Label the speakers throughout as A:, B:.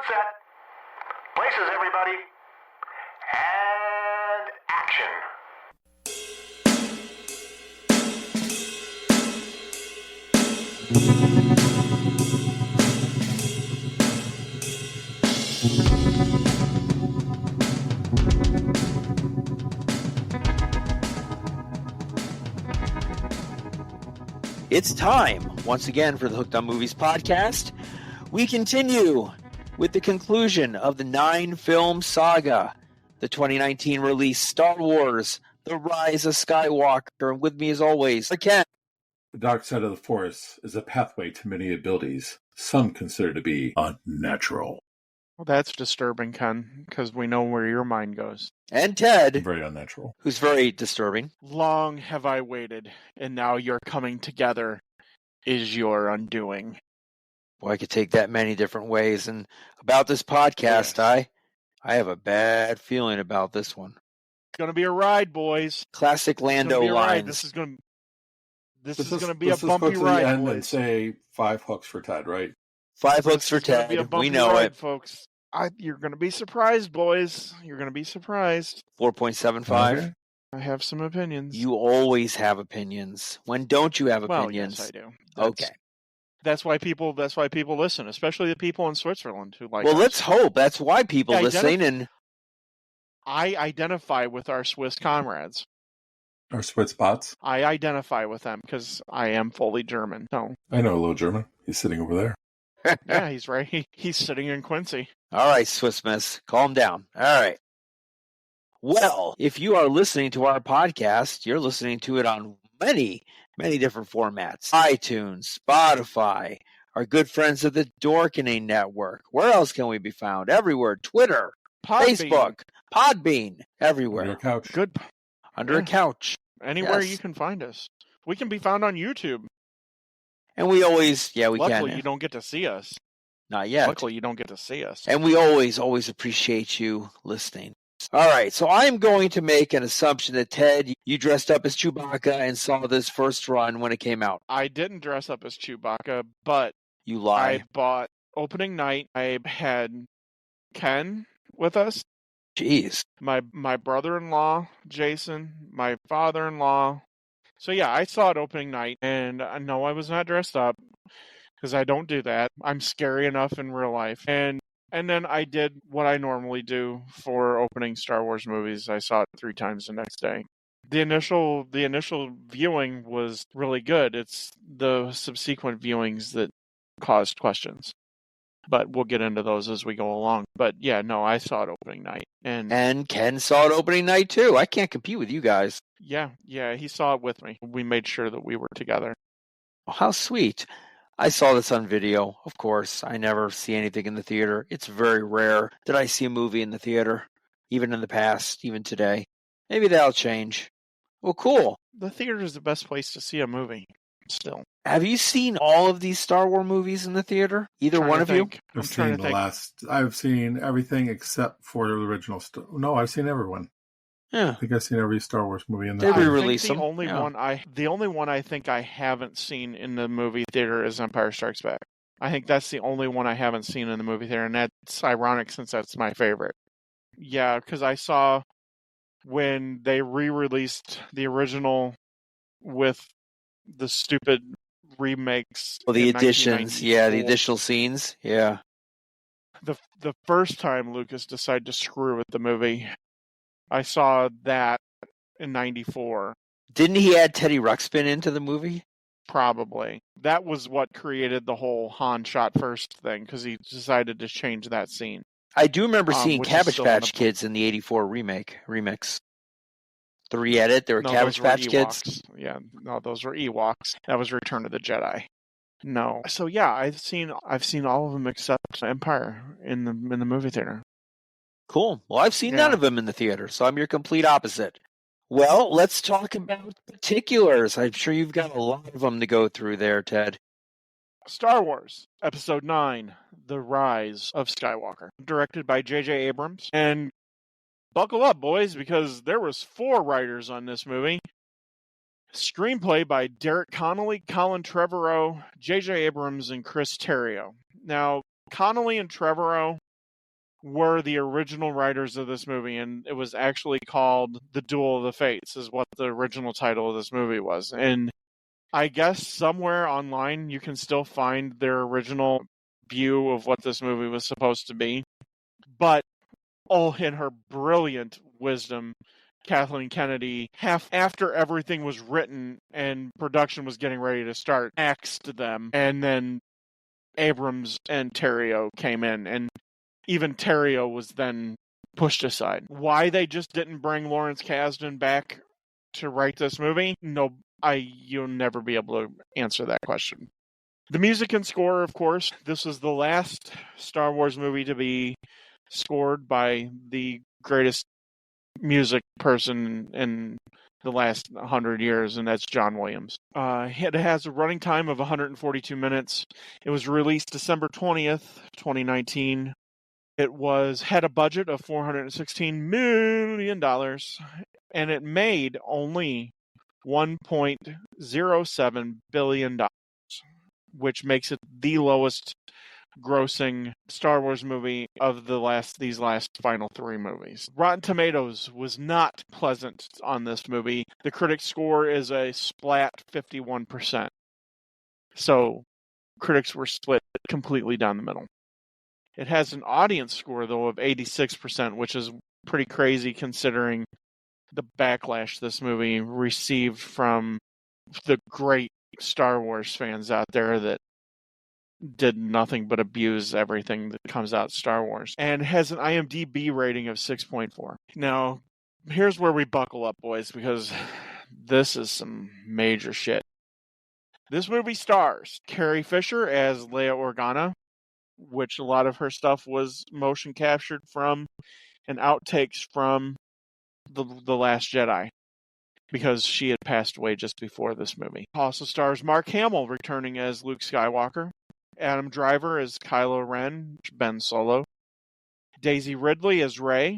A: Set. Places, everybody. And action.
B: It's time, once again, for the Hooked on Movies podcast. We continue with the conclusion of the 9-film saga, the 2019 release Star Wars, The Rise of Skywalker. And with me, as always, Ken.
C: The dark side of the Force is a pathway to many abilities some consider to be unnatural.
D: Well, that's disturbing, Ken, because we know where your mind goes.
B: And Ted,
C: Very unnatural.
B: who's very disturbing.
D: Long have I waited, and now your coming together is your undoing.
B: Boy, I could take that many different ways. And about this podcast,
D: Yes.
B: I have a bad feeling about this one.
D: It's going to be a ride, boys.
B: Classic
D: It's gonna
B: Lando
D: be a ride.
B: lines.
D: This is going to be a
C: Let's just
D: bumpy
C: go to the
D: ride,
C: end and
D: boys.
C: say 5 hooks for Ted, right?
B: 5 hooks for
D: It's gonna be a
B: Ted.
D: bumpy
B: We know
D: ride,
B: it.
D: folks. You're going to be surprised, boys. You're going to be surprised.
B: 4.75.
C: Okay.
D: I have some opinions.
B: You always have opinions. When don't you have
D: well,
B: opinions?
D: yes, I do.
B: Okay.
D: That's why people listen, especially the people in Switzerland who like
B: Well,
D: us.
B: let's hope. That's why people
D: Yeah,
B: listening. And
D: I identify with our Swiss comrades.
C: Or Swiss bots.
D: I identify with them because I am fully German. So,
C: I know a little German. He's sitting over there.
D: yeah, he's right. He's sitting in Quincy.
B: all right, Swiss Miss, calm down. All right. Well, if you are listening to our podcast, you're listening to it on many different formats. iTunes, Spotify, our good friends at the Dorkening Network. Where else can we be found? Everywhere. Twitter,
D: Podbean.
B: Facebook, Podbean, everywhere.
C: On your couch.
D: Good.
B: Under
D: Yeah.
B: a couch.
D: Anywhere
B: Yes.
D: you can find us. We can be found on YouTube.
B: And we always, we
D: Luckily,
B: can.
D: you don't get to see us.
B: Not yet.
D: Luckily, you don't get to see us.
B: And we always appreciate you listening. All right, so I'm going to make an assumption that, Ted, you dressed up as Chewbacca and saw this first run when it came out.
D: I didn't dress up as Chewbacca, but
B: You lie.
D: I bought opening night. I had Ken with us,
B: Jeez.
D: my brother-in-law, Jason, my father-in-law. So yeah, I saw it opening night, and no, I was not dressed up because I don't do that. I'm scary enough in real life. And then I did what I normally do for opening Star Wars movies. I saw it 3 times the next day. The initial viewing was really good. It's the subsequent viewings that caused questions. But we'll get into those as we go along. But yeah, no, I saw it opening night.
B: And Ken saw it opening night, too. I can't compete with you guys.
D: Yeah, he saw it with me. We made sure that we were together.
B: Oh, how sweet. I saw this on video, of course. I never see anything in the theater. It's very rare that I see a movie in the theater, even in the past, even today. Maybe that'll change. Well, cool.
D: The theater is the best place to see a movie, still.
B: Have you seen all of these Star Wars movies in the theater? Either one of you?
C: I've seen everything except for the original. No, I've seen everyone.
B: Yeah.
C: I think I've seen every Star Wars movie in
B: They
C: the
D: I think
B: re-release
D: the
B: them.
D: only
B: Yeah.
D: the only one I think I haven't seen in the movie theater is Empire Strikes Back. I think that's the only one I haven't seen in the movie theater, and that's ironic since that's my favorite. Yeah, because I saw when they re-released the original with the stupid remakes.
B: Well, the
D: in
B: additions. Yeah, the
D: 1994.
B: additional scenes. Yeah.
D: The first time Lucas decided to screw with the movie, I saw that in '94.
B: Didn't he add Teddy Ruxpin into the movie?
D: Probably. That was what created the whole Han shot first thing, because he decided to change that scene.
B: I do remember seeing
D: which is
B: Cabbage
D: still in
B: Patch
D: the-
B: Kids in the '84 remix. The re-edit, there were
D: No,
B: Cabbage
D: those were
B: Patch Kids.
D: Ewoks. Yeah, no, those were Ewoks. That was Return of the Jedi. No. So yeah, I've seen all of them except Empire in the movie theater.
B: Cool. Well, I've seen none
D: Yeah.
B: of them in the theater, so I'm your complete opposite. Well, let's talk about particulars. I'm sure you've got a lot of them to go through there, Ted.
D: Star Wars, Episode 9, The Rise of Skywalker, directed by J.J. Abrams. And buckle up, boys, because there was 4 writers on this movie. Screenplay by Derek Connolly, Colin Trevorrow, J.J. Abrams, and Chris Terrio. Now, Connolly and Trevorrow were the original writers of this movie, and it was actually called The Duel of the Fates, is what the original title of this movie was. And I guess somewhere online you can still find their original view of what this movie was supposed to be. But, in her brilliant wisdom, Kathleen Kennedy, after everything was written and production was getting ready to start, axed them. And then Abrams and Terrio came in, and even Terrio was then pushed aside. Why they just didn't bring Lawrence Kasdan back to write this movie? No, you'll never be able to answer that question. The music and score, of course, this was the last Star Wars movie to be scored by the greatest music person in the last 100 years, and that's John Williams. It has a running time of 142 minutes. It was released December 20th, 2019. It had a budget of $416 million, and it made only $1.07 billion, which makes it the lowest grossing Star Wars movie of these last final three movies. Rotten Tomatoes was not pleasant on this movie. The critic score is a splat 51%. So critics were split completely down the middle. It has an audience score, though, of 86%, which is pretty crazy considering the backlash this movie received from the great Star Wars fans out there that did nothing but abuse everything that comes out Star Wars. And has an IMDb rating of 6.4. Now, here's where we buckle up, boys, because this is some major shit. This movie stars Carrie Fisher as Leia Organa, which a lot of her stuff was motion captured from and outtakes from The Last Jedi, because she had passed away just before this movie. Also stars Mark Hamill returning as Luke Skywalker, Adam Driver as Kylo Ren, Ben Solo, Daisy Ridley as Rey,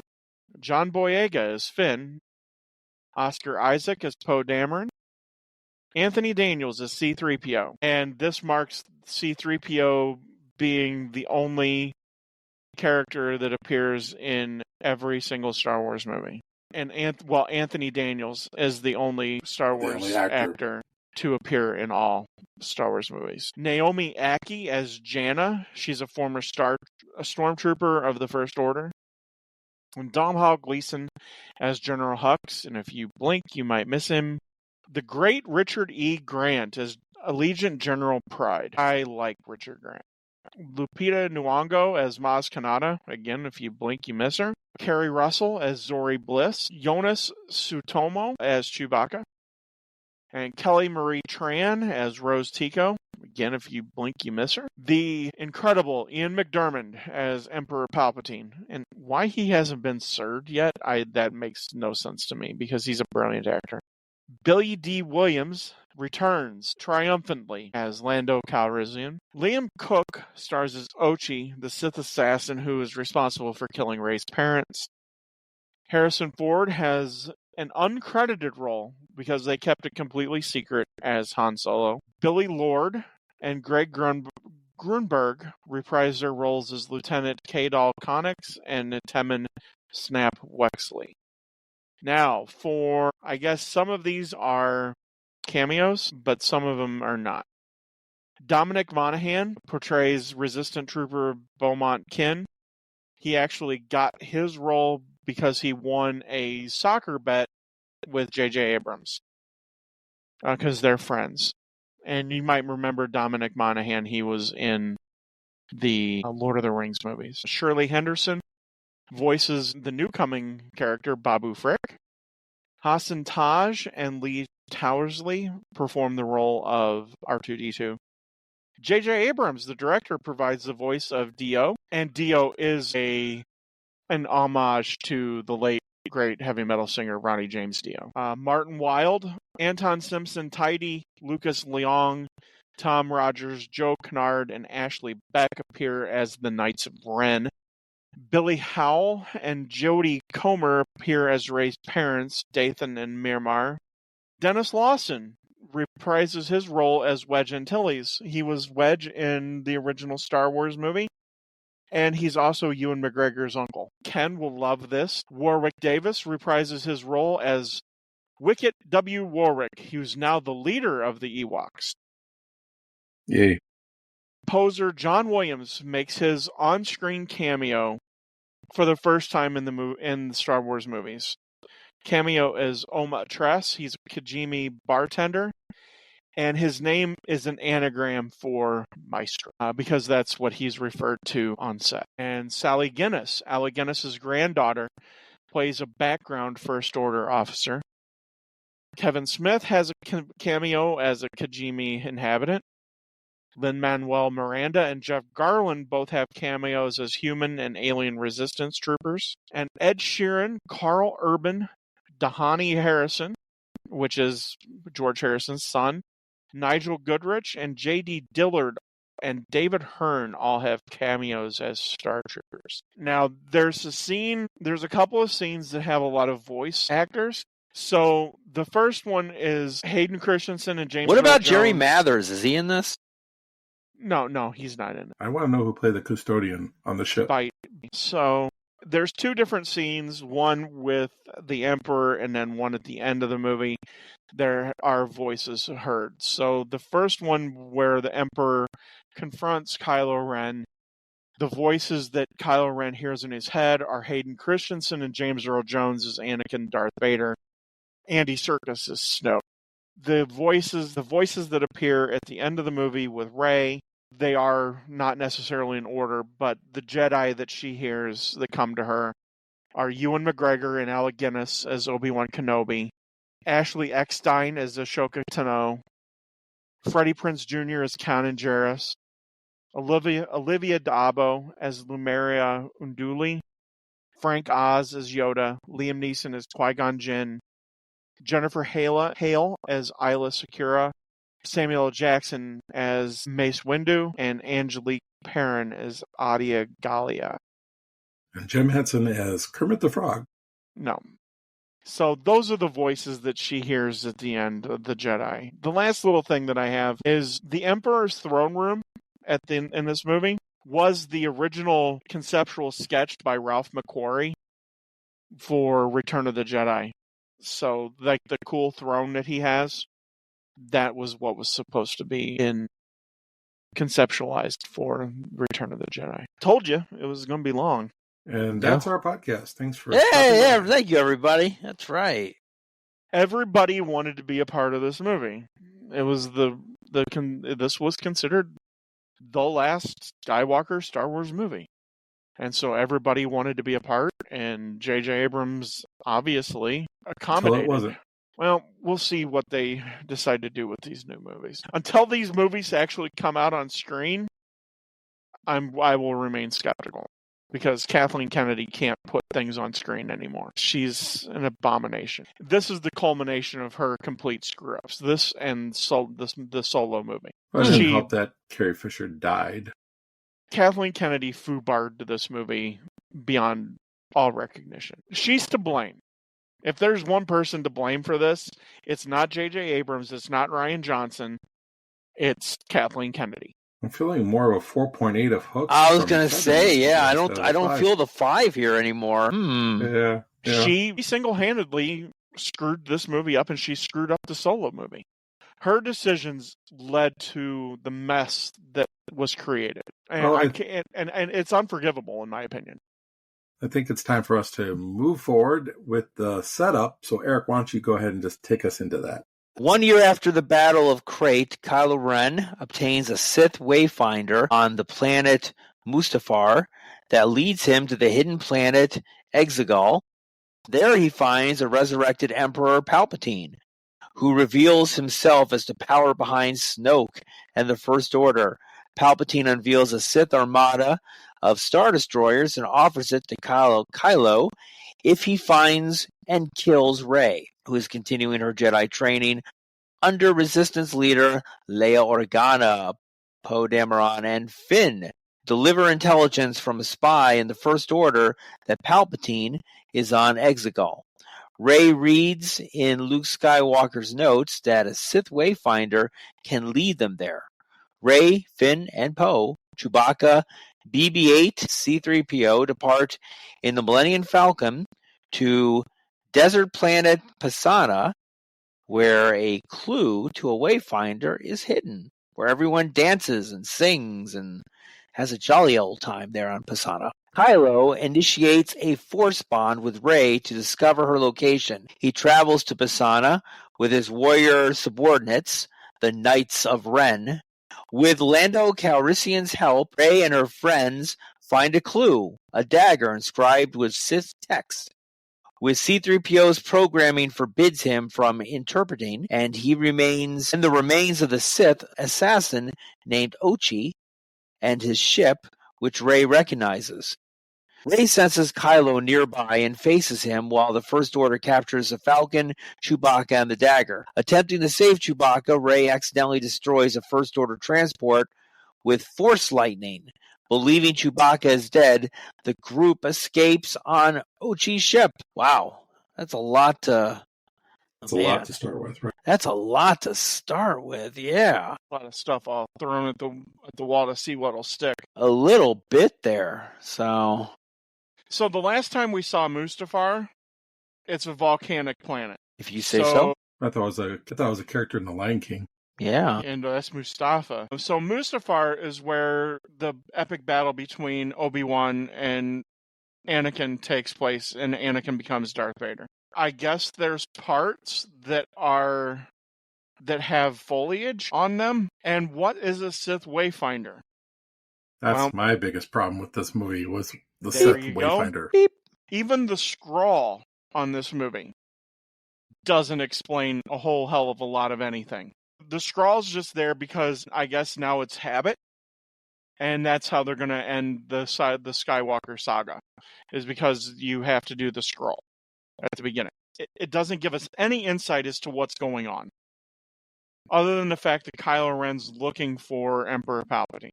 D: John Boyega as Finn, Oscar Isaac as Poe Dameron, Anthony Daniels as C-3PO. And this marks C-3PO being the only character that appears in every single Star Wars movie. And Anthony Daniels is the only Star Wars actor to appear in all Star Wars movies. Naomi Ackie as Janna. She's a former stormtrooper of the First Order. And Domhnall Gleeson as General Hux. And if you blink, you might miss him. The great Richard E. Grant as Allegiant General Pride. I like Richard Grant. Lupita Nyong'o as Maz Kanata. Again, if you blink, you miss her. Kerry Russell as Zori Bliss. Jonas Sutomo as Chewbacca. And Kelly Marie Tran as Rose Tico. Again, if you blink, you miss her. The incredible Ian McDiarmid as Emperor Palpatine. And why he hasn't been served yet, that makes no sense to me, because he's a brilliant actor. Billy D. Williams returns triumphantly as Lando Calrissian. Liam Cook stars as Ochi, the Sith assassin who is responsible for killing Rey's parents. Harrison Ford has an uncredited role because they kept it completely secret as Han Solo. Billy Lord and Greg Grunberg reprise their roles as Lieutenant Kadal Connix and Temmin Snap Wexley. Now, I guess some of these are cameos, but some of them are not. Dominic Monaghan portrays Resistant Trooper Beaumont Kin. He actually got his role because he won a soccer bet with J.J. Abrams, because they're friends. And you might remember Dominic Monaghan. He was in the Lord of the Rings movies. Shirley Henderson voices the new-coming character Babu Frick. Hassan Taj and Lee Towersley perform the role of R2-D2. J.J. Abrams, the director, provides the voice of Dio, and Dio is an homage to the late great heavy metal singer Ronnie James Dio. Martin Wilde, Anton Simpson, Tidy, Lucas Leong, Tom Rogers, Joe Kennard, and Ashley Beck appear as the Knights of Ren. Billy Howell and Jodie Comer appear as Rey's parents, Dathan and Miramar. Dennis Lawson reprises his role as Wedge Antilles. He was Wedge in the original Star Wars movie, And he's also Ewan McGregor's uncle. Ken will love this. Warwick Davis reprises his role as Wicket W. Warwick, who's now the leader of the Ewoks.
C: Yay.
D: Poser John Williams makes his on-screen cameo for the first time in the Star Wars movies. Cameo is Oma Tress. He's a Kijimi bartender. And his name is an anagram for Maestro, because that's what he's referred to on set. And Sally Guinness, Alec Guinness's granddaughter, plays a background First Order officer. Kevin Smith has a cameo as a Kijimi inhabitant. Lin-Manuel Miranda and Jeff Garlin both have cameos as human and alien resistance troopers. And Ed Sheeran, Carl Urban, Dahani Harrison, which is George Harrison's son, Nigel Goodrich, and J.D. Dillard and David Hearn all have cameos as Star Troopers. Now, there's a couple of scenes that have a lot of voice actors. So the first one is Hayden Christensen and James
B: What
D: Earl
B: about
D: Jones.
B: Jerry Mathers? Is he in this?
D: No, he's not in it.
C: I want to know who played the custodian on the ship.
D: So there's two different scenes, one with the Emperor and then one at the end of the movie. There are voices heard. So the first one where the Emperor confronts Kylo Ren, the voices that Kylo Ren hears in his head are Hayden Christensen and James Earl Jones as Anakin Darth Vader, Andy Serkis as Snoke. The voices that appear at the end of the movie with Rey, they are not necessarily in order, but the Jedi that she hears that come to her are Ewan McGregor and Alec Guinness as Obi-Wan Kenobi, Ashley Eckstein as Ashoka Tano, Freddie Prinze Jr. as Kanan Jarrus, Olivia D'Abo as Lumeria Unduli, Frank Oz as Yoda, Liam Neeson as Qui-Gon Jinn, Jennifer Hale as Isla Secura, Samuel L. Jackson as Mace Windu, and Angelique Perrin as Adia Gallia.
C: And Jim Henson as Kermit the Frog.
D: No. So those are the voices that she hears at the end of the Jedi. The last little thing that I have is the Emperor's throne room in this movie was the original conceptual sketch by Ralph McQuarrie for Return of the Jedi. So like the cool throne that he has, that was what was supposed to be conceptualized for Return of the Jedi. Told you it was going to be long.
C: And that's our podcast. Thanks for
B: Thank you, everybody. That's right.
D: Everybody wanted to be a part of this movie. It was this was considered the last Skywalker Star Wars movie. And so everybody wanted to be a part, and J.J. Abrams obviously accommodated.
C: Until it wasn't.
D: Well, we'll see what they decide to do with these new movies. Until these movies actually come out on screen, I will remain skeptical. Because Kathleen Kennedy can't put things on screen anymore. She's an abomination. This is the culmination of her complete screw-ups. This and the Solo movie.
C: Well, I didn't help that Carrie Fisher died.
D: Kathleen Kennedy foobarred this movie beyond all recognition. She's to blame. If there's one person to blame for this, it's not J.J. Abrams, it's not Rian Johnson, it's Kathleen Kennedy.
C: I'm feeling more of a 4.8 of Hooks.
B: I was going to say, I don't feel the 5 here anymore.
C: Yeah.
D: She single-handedly screwed this movie up, and she screwed up the Solo movie. Her decisions led to the mess that was created, and it's unforgivable in my opinion.
C: I think it's time for us to move forward with the setup. So, Eric, why don't you go ahead and just take us into that?
B: 1 year after the Battle of Crate, Kylo Ren obtains a Sith wayfinder on the planet Mustafar that leads him to the hidden planet Exegol. There he finds a resurrected Emperor Palpatine, who reveals himself as the power behind Snoke and the First Order. Palpatine unveils a Sith armada of Star Destroyers and offers it to Kylo if he finds and kills Rey, who is continuing her Jedi training under Resistance leader Leia Organa. Poe Dameron and Finn deliver intelligence from a spy in the First Order that Palpatine is on Exegol. Rey reads in Luke Skywalker's notes that a Sith Wayfinder can lead them there. Rey, Finn, and Poe, Chewbacca, BB-8 C-3PO depart in the Millennium Falcon to desert planet Pisana, where a clue to a wayfinder is hidden, where everyone dances and sings and has a jolly old time there on Pisana. Kylo initiates a force bond with Rey to discover her location. He travels to Pisana with his warrior subordinates, the Knights of Ren. With Lando Calrissian's help, Rey and her friends find a clue, a dagger inscribed with Sith text. With C-3PO's programming forbids him from interpreting, and he remains in the remains of the Sith assassin named Ochi and his ship, which Rey recognizes. Rey senses Kylo nearby and faces him while the First Order captures the Falcon, Chewbacca, and the dagger. Attempting to save Chewbacca, Rey accidentally destroys a First Order transport with Force lightning. Believing Chewbacca is dead, the group escapes on Ochi's ship. Wow, that's a lot to...
C: That's a lot to start with, right?
B: That's a lot to start with, yeah.
D: A lot of stuff all thrown at the wall to see what'll stick.
B: A little bit there, so...
D: So the last time we saw Mustafar, it's a volcanic planet.
B: If you say so.
C: I thought it was a character in The Lion King.
B: Yeah.
D: And that's Mustafa. So Mustafar is where the epic battle between Obi-Wan and Anakin takes place, and Anakin becomes Darth Vader. I guess there's parts that have foliage on them. And what is a Sith Wayfinder?
C: That's my biggest problem with this movie was the
D: There
C: Sith
D: you go.
C: Wayfinder.
B: Beep.
D: Even the scroll on this movie doesn't explain a whole hell of a lot of anything. The scroll's just there because I guess now it's habit, and that's how they're going to end the Skywalker saga, is because you have to do the scroll at the beginning. It doesn't give us any insight as to what's going on, other than the fact that Kylo Ren's looking for Emperor Palpatine,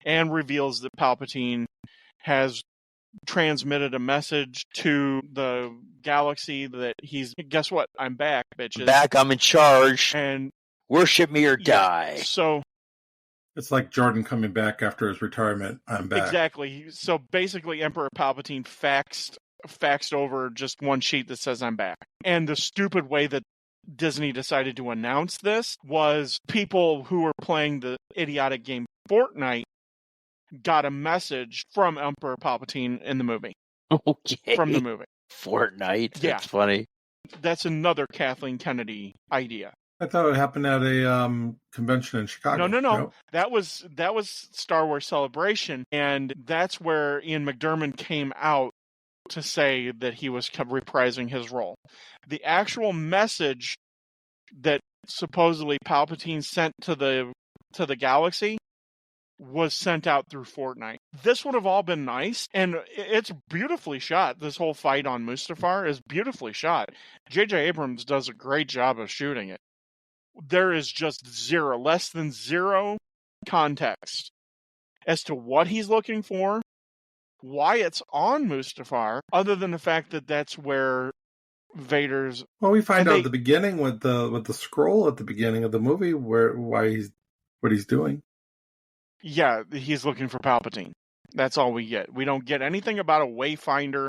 D: and reveals that Palpatine has transmitted a message to the galaxy that he's, guess what? I'm back, bitches.
B: Back, I'm in charge.
D: And
B: worship me or die.
D: So
C: it's like Jordan coming back after his retirement. I'm back.
D: Exactly. So basically, Emperor Palpatine faxed over just one sheet that says I'm back. And the stupid way that Disney decided to announce this was people who were playing the idiotic game Fortnite got a message from Emperor Palpatine in the movie.
B: Okay.
D: From the movie.
B: Fortnite?
D: Yeah.
B: That's funny.
D: That's another Kathleen Kennedy idea.
C: I thought it happened at a convention in Chicago.
D: No. That was Star Wars Celebration, and that's where Ian McDiarmid came out to say that he was reprising his role. The actual message that supposedly Palpatine sent to the galaxy was sent out through Fortnite. This would have all been nice, and it's beautifully shot. This whole fight on Mustafar is beautifully shot. J.J. Abrams does a great job of shooting it. There is just less than zero context as to what he's looking for, why it's on Mustafar, other than the fact that that's where Vader's...
C: Well, we find out at the beginning with the scroll at the beginning of the movie what he's doing.
D: Yeah, he's looking for Palpatine. That's all we get. We don't get anything about a Wayfinder,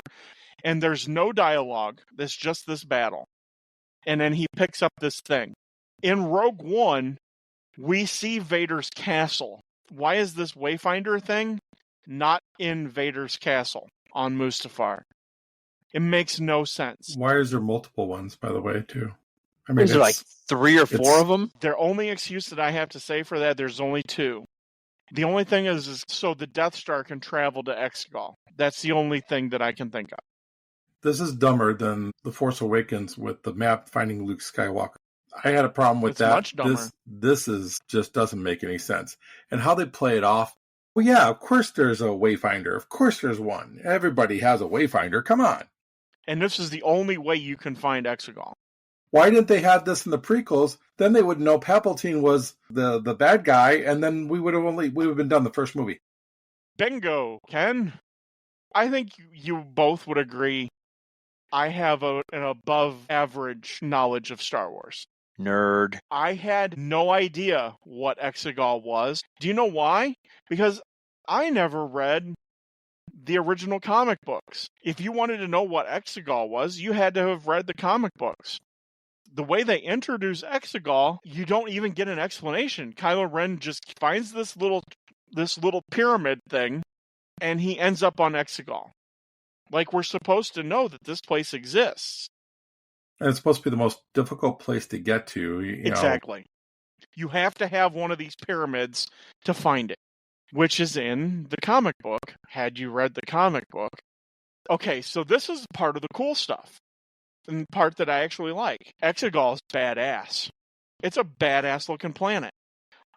D: and there's no dialogue. There's just this battle. And then he picks up this thing. In Rogue One, we see Vader's castle. Why is this Wayfinder thing not in Vader's castle on Mustafar? It makes no sense.
C: Why is there multiple ones, by the way, too? I mean,
B: is there like 3 or 4 of them?
D: The only excuse that I have to say for that, there's only 2. The only thing is so the Death Star can travel to Exegol. That's the only thing that I can think of.
C: This is dumber than The Force Awakens with the map finding Luke Skywalker. I had a problem with that.
D: Much dumber.
C: This is just doesn't make any sense. And how they play it off. Well, yeah, of course there's a Wayfinder. Of course there's one. Everybody has a Wayfinder. Come on.
D: And this is the only way you can find Exegol.
C: Why didn't they have this in the prequels? Then they would know Palpatine was the bad guy, and then we would have been done the first movie.
D: Bingo, Ken. I think you both would agree I have an above average knowledge of Star Wars.
B: Nerd.
D: I had no idea what Exegol was. Do you know why? Because I never read the original comic books. If you wanted to know what Exegol was, you had to have read the comic books. The way they introduce Exegol, you don't even get an explanation. Kylo Ren just finds this little pyramid thing, and he ends up on Exegol. Like, we're supposed to know that this place exists.
C: And it's supposed to be the most difficult place to get to.
D: Exactly. You have to have one of these pyramids to find it, which is in the comic book, had you read the comic book. Okay, so this is part of the cool stuff, and the part that I actually like. Exegol is badass. It's a badass-looking planet.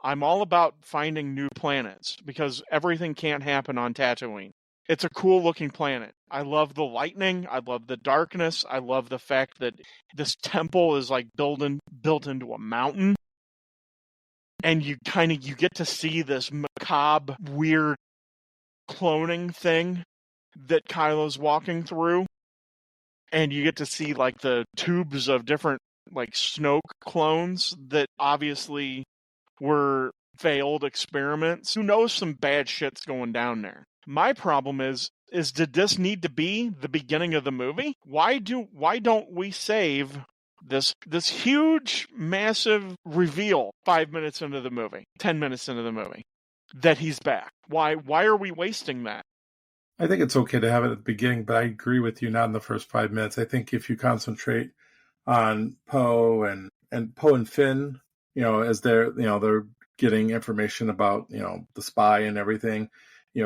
D: I'm all about finding new planets, because everything can't happen on Tatooine. It's a cool-looking planet. I love the lightning. I love the darkness. I love the fact that this temple is like built into a mountain. And you get to see this macabre, weird cloning thing that Kylo's walking through. And you get to see like the tubes of different like Snoke clones that obviously were failed experiments. Who knows, some bad shit's going down there. My problem is did this need to be the beginning of the movie? Why don't we save this huge, massive reveal 5 minutes into the movie, 10 minutes into the movie, that he's back? Why are we wasting that?
C: I think it's okay to have it at the beginning, but I agree with you, not in the first 5 minutes. I think if you concentrate on Poe and Poe and Finn, as they're getting information about, the spy and everything,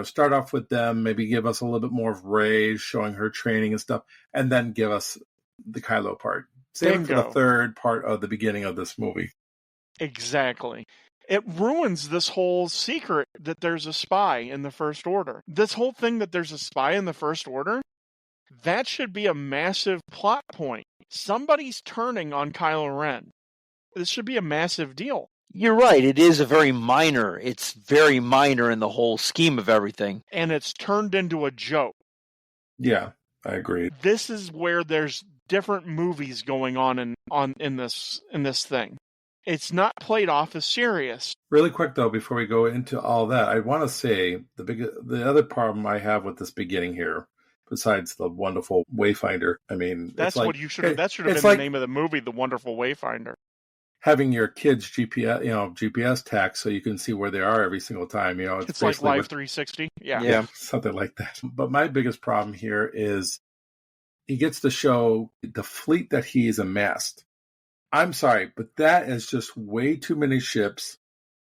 C: start off with them, maybe give us a little bit more of Rey showing her training and stuff, and then give us the Kylo part. Save it for the third part of the beginning of this movie.
D: Exactly. It ruins this whole secret that there's a spy in the First Order. This whole thing that there's a spy in the First Order, that should be a massive plot point. Somebody's turning on Kylo Ren. This should be a massive deal.
B: You're right. It is very minor. It's very minor in the whole scheme of everything.
D: And it's turned into a joke.
C: Yeah, I agree.
D: This is where there's different movies going on in this thing. It's not played off as serious.
C: Really quick, though, before we go into all that, I want to say the other problem I have with this beginning here, besides the wonderful Wayfinder, I mean,
D: that's what you should have. That should have been the name of the movie, The Wonderful Wayfinder.
C: Having your kids GPS tags so you can see where they are every single time.
D: It's like Live 360.
C: Yeah, something like that. But my biggest problem here is he gets to show the fleet that he's amassed. I'm sorry, but that is just way too many ships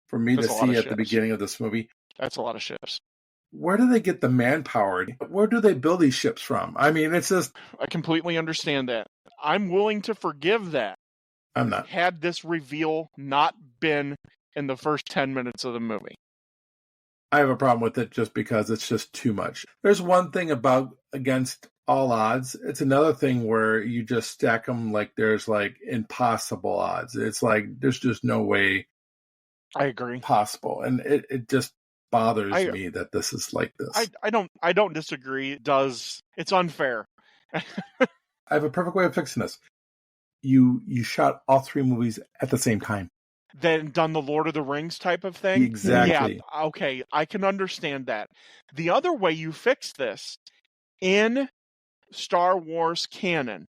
C: for me to see at the beginning of this movie.
D: That's a lot of ships.
C: Where do they get the manpower? Where do they build these ships from? I mean, it's just...
D: I completely understand that. I'm willing to forgive that.
C: I'm not.
D: Had this reveal not been in the first 10 minutes of the movie.
C: I have a problem with it just because it's just too much. There's one thing about against all odds. It's another thing where you just stack them like there's like impossible odds. It's like there's just no way.
D: I agree.
C: Possible, and it just bothers me that this is like this.
D: I don't disagree. It's unfair.
C: I have a perfect way of fixing this. You shot all three movies at the same time.
D: Then done the Lord of the Rings type of thing?
C: Exactly.
D: Yeah, okay, I can understand that. The other way you fix this, in Star Wars canon,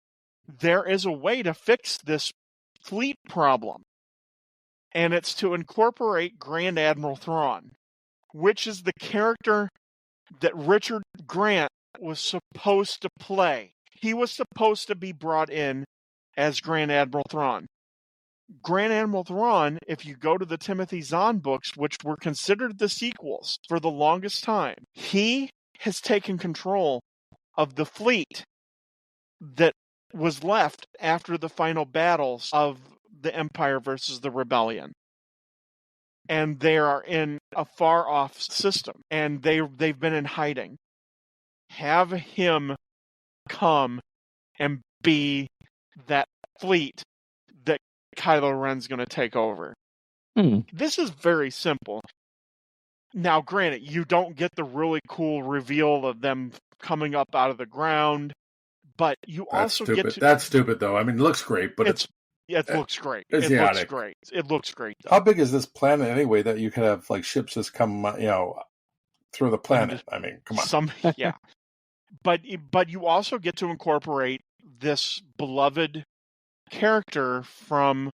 D: there is a way to fix this fleet problem. And it's to incorporate Grand Admiral Thrawn, which is the character that Richard Grant was supposed to play. He was supposed to be brought in as Grand Admiral Thrawn. Grand Admiral Thrawn, if you go to the Timothy Zahn books, which were considered the sequels for the longest time, he has taken control of the fleet that was left after the final battles of the Empire versus the Rebellion. And they are in a far-off system, and they've been in hiding. Have him come and be that fleet that Kylo Ren's going to take over. This is very simple. Now, granted, you don't get the really cool reveal of them coming up out of the ground, but you also get to...
C: That's stupid, though. I mean, it looks great, but
D: it looks great.
C: It looks
D: great. It looks great. Though.
C: How big is this planet anyway that you could have like ships just come, through the planet. I mean, come on.
D: Yeah. But you also get to incorporate this beloved character from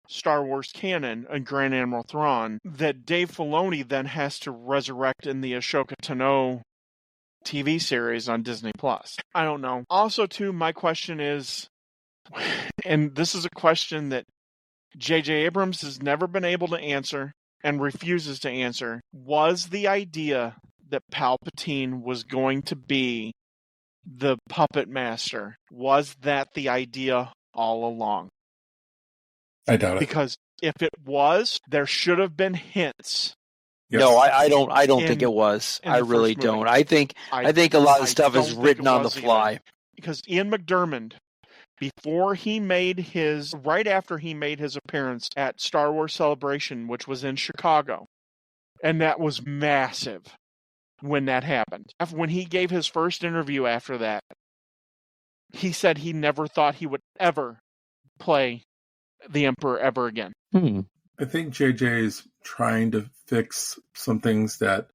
D: Star Wars canon and Grand Admiral Thrawn that Dave Filoni then has to resurrect in the Ashoka Tano TV series on Disney+. I don't know. Also, too, my question is, and this is a question that J.J. Abrams has never been able to answer and refuses to answer, was the idea that Palpatine was going to be the puppet master, was that the idea all along?
C: I doubt it.
D: Because if it was, there should have been hints.
C: Yep.
B: No, I don't think it was. I really don't. I think a lot of stuff is written on the fly.
D: Either. Because Ian McDiarmid, right after he made his appearance at Star Wars Celebration, which was in Chicago, and that was massive when that happened. When he gave his first interview after that, he said he never thought he would ever play the Emperor ever again.
C: I think JJ is trying to fix some things that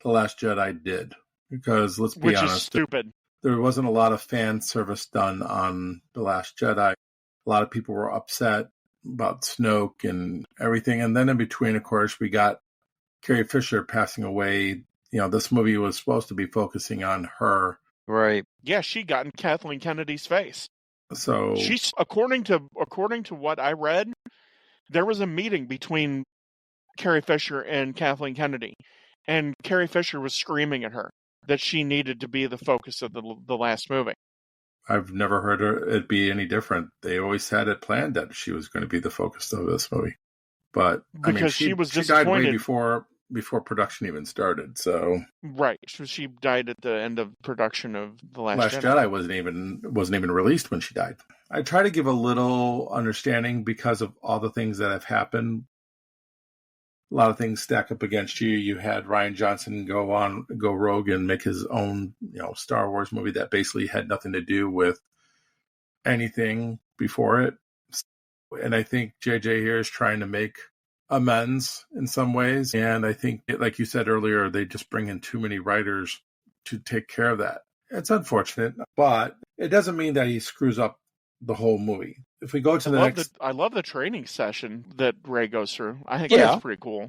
C: The Last Jedi did. Because let's be honest,
D: which is stupid.
C: There wasn't a lot of fan service done on The Last Jedi. A lot of people were upset about Snoke and everything. And then in between, of course, we got Carrie Fisher passing away. You know, this movie was supposed to be focusing on her.
B: Right.
D: Yeah, she got in Kathleen Kennedy's face.
C: So
D: she's according to what I read, there was a meeting between Carrie Fisher and Kathleen Kennedy, and Carrie Fisher was screaming at her that she needed to be the focus of the last movie.
C: I've never heard it be any different. They always had it planned that she was going to be the focus of this movie. But
D: because
C: I mean,
D: she was
C: she
D: disappointed.
C: died way before production even started. So
D: right, she died at the end of production of The Last
C: Jedi wasn't even released when she died. I try to give a little understanding because of all the things that have happened. A lot of things stack up against you. You had Rian Johnson go rogue and make his own, Star Wars movie that basically had nothing to do with anything before it. And I think JJ here is trying to make amends in some ways. And I think, like you said earlier, they just bring in too many writers to take care of that. It's unfortunate, but it doesn't mean that he screws up the whole movie. If we go to
D: I love the training session that Rey goes through. I think that's pretty cool.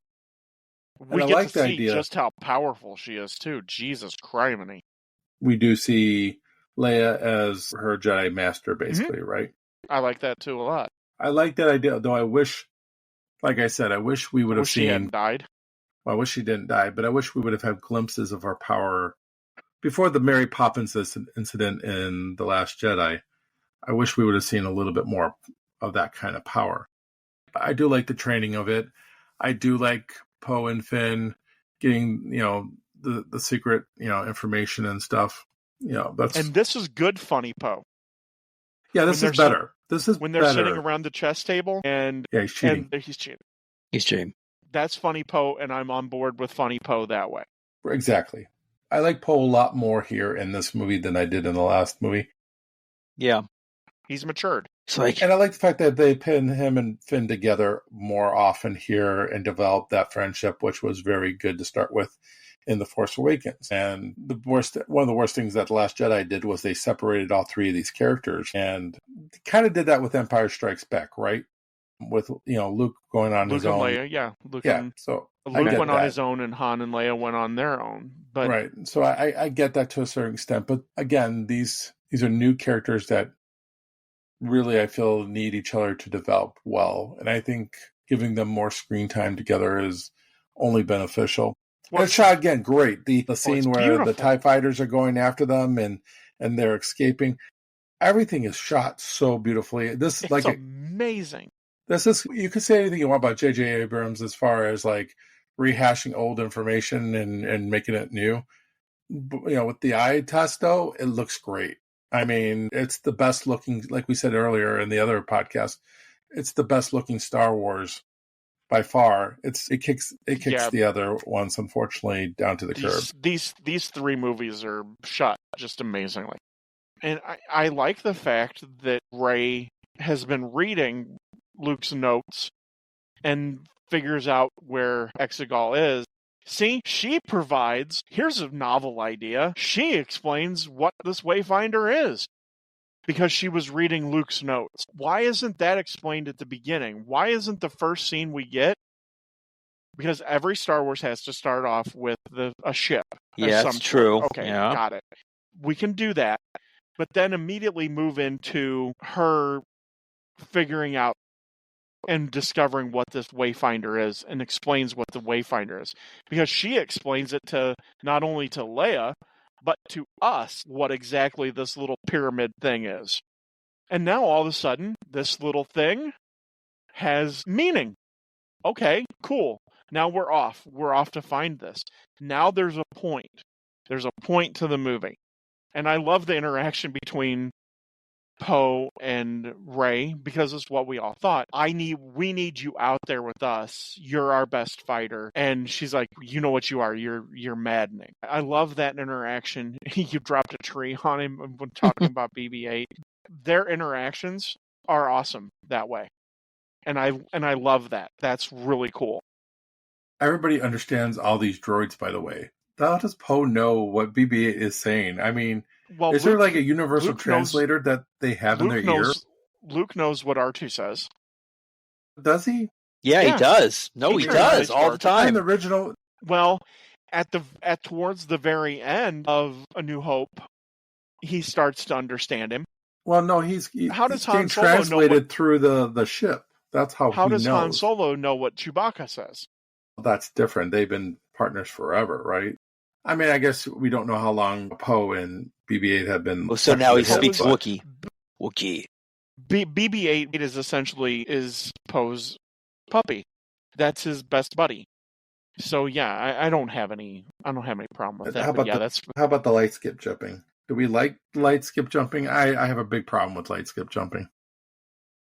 D: We get to see just how powerful she is too. Jesus criminy.
C: We do see Leia as her Jedi Master, basically, right?
D: I like that too a lot.
C: I like that idea, though. I wish, like I said, I wish we would have seen.
D: She hadn't died.
C: Well, I wish she didn't die, but I wish we would have had glimpses of her power before the Mary Poppins incident in The Last Jedi. I wish we would have seen a little bit more of that kind of power. I do like the training of it. I do like Poe and Finn getting, the secret, information and stuff.
D: And this is good, funny Poe.
C: Yeah, this is better. This is
D: when they're
C: better.
D: sitting around the chess table and
C: he's cheating.
D: He's cheating. That's funny Poe, and I'm on board with funny Poe that way.
C: Exactly. I like Poe a lot more here in this movie than I did in the last movie.
B: Yeah.
D: He's matured.
C: And I like the fact that they pin him and Finn together more often here and develop that friendship, which was very good to start with in The Force Awakens. And one of the worst things that The Last Jedi did was they separated all three of these characters, and kind of did that with Empire Strikes Back, right? With Luke going on his own.
D: Luke and Leia, yeah.
C: So
D: Luke went on his own, and Han and Leia went on their own. But
C: right. So I get that to a certain extent, but again, these are new characters that really, I feel, need each other to develop well. And I think giving them more screen time together is only beneficial. And it's shot, again, great. The scene where
D: beautiful.
C: the TIE fighters are going after them and they're escaping. Everything is shot so beautifully. It's
D: amazing.
C: You could say anything you want about J.J. Abrams as far as rehashing old information and making it new. But, with the eye test, though, it looks great. I mean, it's the best looking, like we said earlier in the other podcast, it's the best looking Star Wars by far. It kicks the other ones, unfortunately, down to the curb.
D: These three movies are shot just amazingly. And I like the fact that Rey has been reading Luke's notes and figures out where Exegol is. See, she provides, here's a novel idea. She explains what this Wayfinder is because she was reading Luke's notes. Why isn't that explained at the beginning? Why isn't the first scene we get? Because every Star Wars has to start off with a ship.
B: Yeah, that's true.
D: Okay,
B: yeah.
D: Got it. We can do that, but then immediately move into her figuring out and discovering what this Wayfinder is and explains what the Wayfinder is. Because she explains it to not only to Leia, but to us what exactly this little pyramid thing is. And now all of a sudden, this little thing has meaning. Okay, cool. Now we're off. We're off to find this. Now there's a point. There's a point to the movie. And I love the interaction between Poe and Rey because it's what we all thought. We need you out there with us. You're our best fighter. And she's like, you know what you are. You're maddening. I love that interaction. You dropped a tree on him when talking about BB-8. Their interactions are awesome that way. And I love that. That's really cool.
C: Everybody understands all these droids, by the way. How does Poe know what BB-8 is saying? I mean, is there like a universal translator that they have in their ear?
D: Luke knows what R2 says.
C: Does he?
B: Yeah, he does. No, he does all the time.
C: In the original.
D: Well, towards the very end of A New Hope, he starts to understand him.
C: Well, no, he's
D: Han Solo
C: translated through the ship. That's how he knows.
D: How does Han Solo know what Chewbacca says?
C: That's different. They've been partners forever, right? I mean, I guess we don't know how long Poe and BB-8 have been.
B: Well, so now he speaks Wookiee. Wookiee.
D: BB-8 is Poe's puppy. That's his best buddy. So yeah, I don't have any problem with that.
C: How about the light skip jumping? Do we like light skip jumping? I have a big problem with light skip jumping.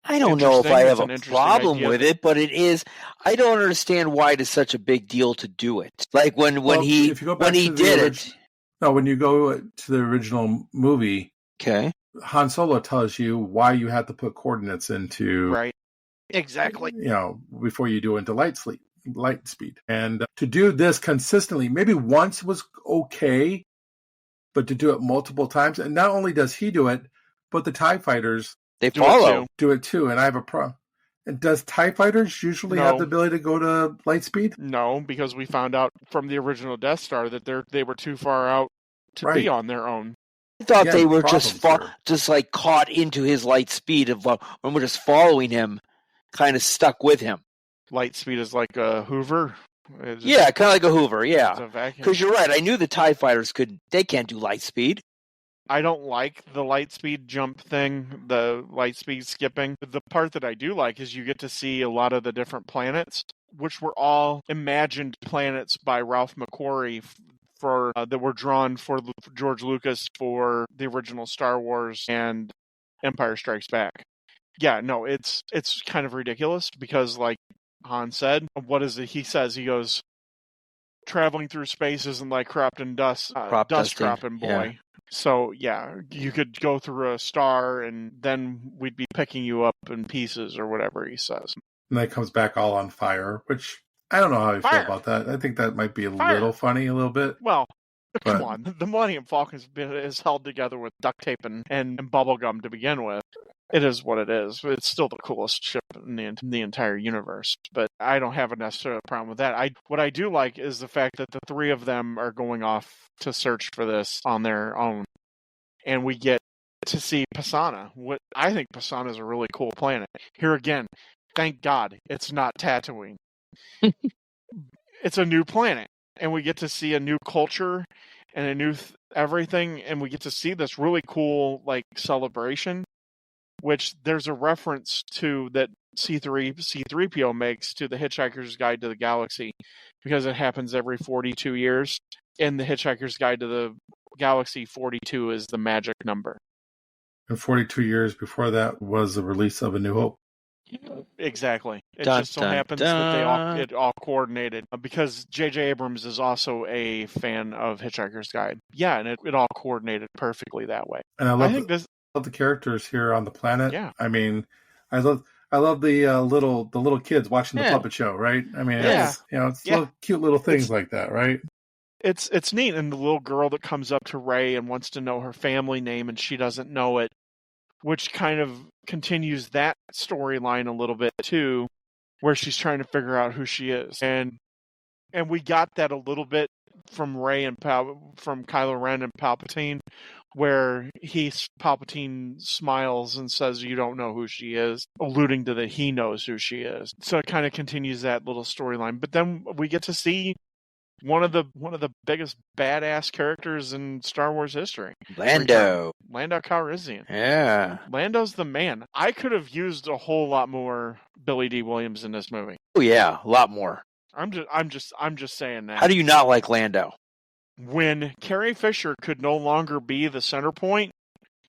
B: I don't know if I have a problem with it, but it is. I don't understand why it is such a big deal to do it. Like when he did it.
C: No, when you go to the original movie,
B: okay,
C: Han Solo tells you why you have to put coordinates into
D: right. Exactly.
C: Before you do into light speed, and to do this consistently, maybe once was okay, but to do it multiple times, and not only does he do it, but the TIE fighters.
B: They do
C: it too, and I have a problem. And does TIE fighters usually have the ability to go to light speed?
D: No, because we found out from the original Death Star that they were too far out to be on their own.
B: I thought they were just like caught into his light speed of when we're just following him, kind of stuck with him.
D: Light speed is like a Hoover.
B: Yeah, kind of like a Hoover. Yeah,
D: because
B: you're right. I knew the TIE fighters they can't do light speed.
D: I don't like the light speed jump thing, the light speed skipping. The part that I do like is you get to see a lot of the different planets, which were all imagined planets by Ralph McQuarrie that were drawn for George Lucas for the original Star Wars and Empire Strikes Back. Yeah, no, it's kind of ridiculous because, like Han said, what is it? He says, he goes, traveling through space isn't like cropped and dust cropping, boy.
B: Yeah.
D: So, yeah, you could go through a star and then we'd be picking you up in pieces or whatever he says.
C: And that comes back all on fire, which I don't know how I feel about that. I think that might be a little funny, a little bit.
D: Well, come on. The Millennium Falcon is held together with duct tape and bubble gum to begin with. It is what it is. It's still the coolest ship in the entire universe. But I don't have a necessarily problem with that. What I do like is the fact that the three of them are going off to search for this on their own. And we get to see Pisana. I think Pisana is a really cool planet. Here again, thank God it's not Tatooine. It's a new planet. And we get to see a new culture and a new everything. And we get to see this really cool celebration. Which there's a reference to that C3PO makes to the Hitchhiker's Guide to the Galaxy, because it happens every 42 years. In the Hitchhiker's Guide to the Galaxy, 42 is the magic number.
C: And 42 years before that was the release of A New Hope.
D: Exactly. It just so happens that it all coordinated, because J.J. Abrams is also a fan of Hitchhiker's Guide. Yeah, and it all coordinated perfectly that way.
C: And I think the characters here on the planet.
D: Yeah.
C: I mean, I love I love the little kids watching the
B: Yeah.
C: puppet show, right? I mean,
D: Yeah.
C: it's, it's
D: Yeah.
C: little, cute little things like that, right?
D: It's neat, and the little girl that comes up to Rey and wants to know her family name, and she doesn't know it, which kind of continues that storyline a little bit too, where she's trying to figure out who she is, and we got that a little bit from Rey and from Kylo Ren and Palpatine, where Palpatine smiles and says, "You don't know who she is," alluding to that he knows who she is. So it kind of continues that little storyline. But then we get to see one of the biggest badass characters in Star Wars history.
B: Lando
D: Calrissian.
B: Yeah.
D: Lando's the man. I could have used a whole lot more Billy D. Williams in this movie.
B: Oh yeah, a lot more.
D: I'm just saying that.
B: How do you not like Lando?
D: When Carrie Fisher could no longer be the center point,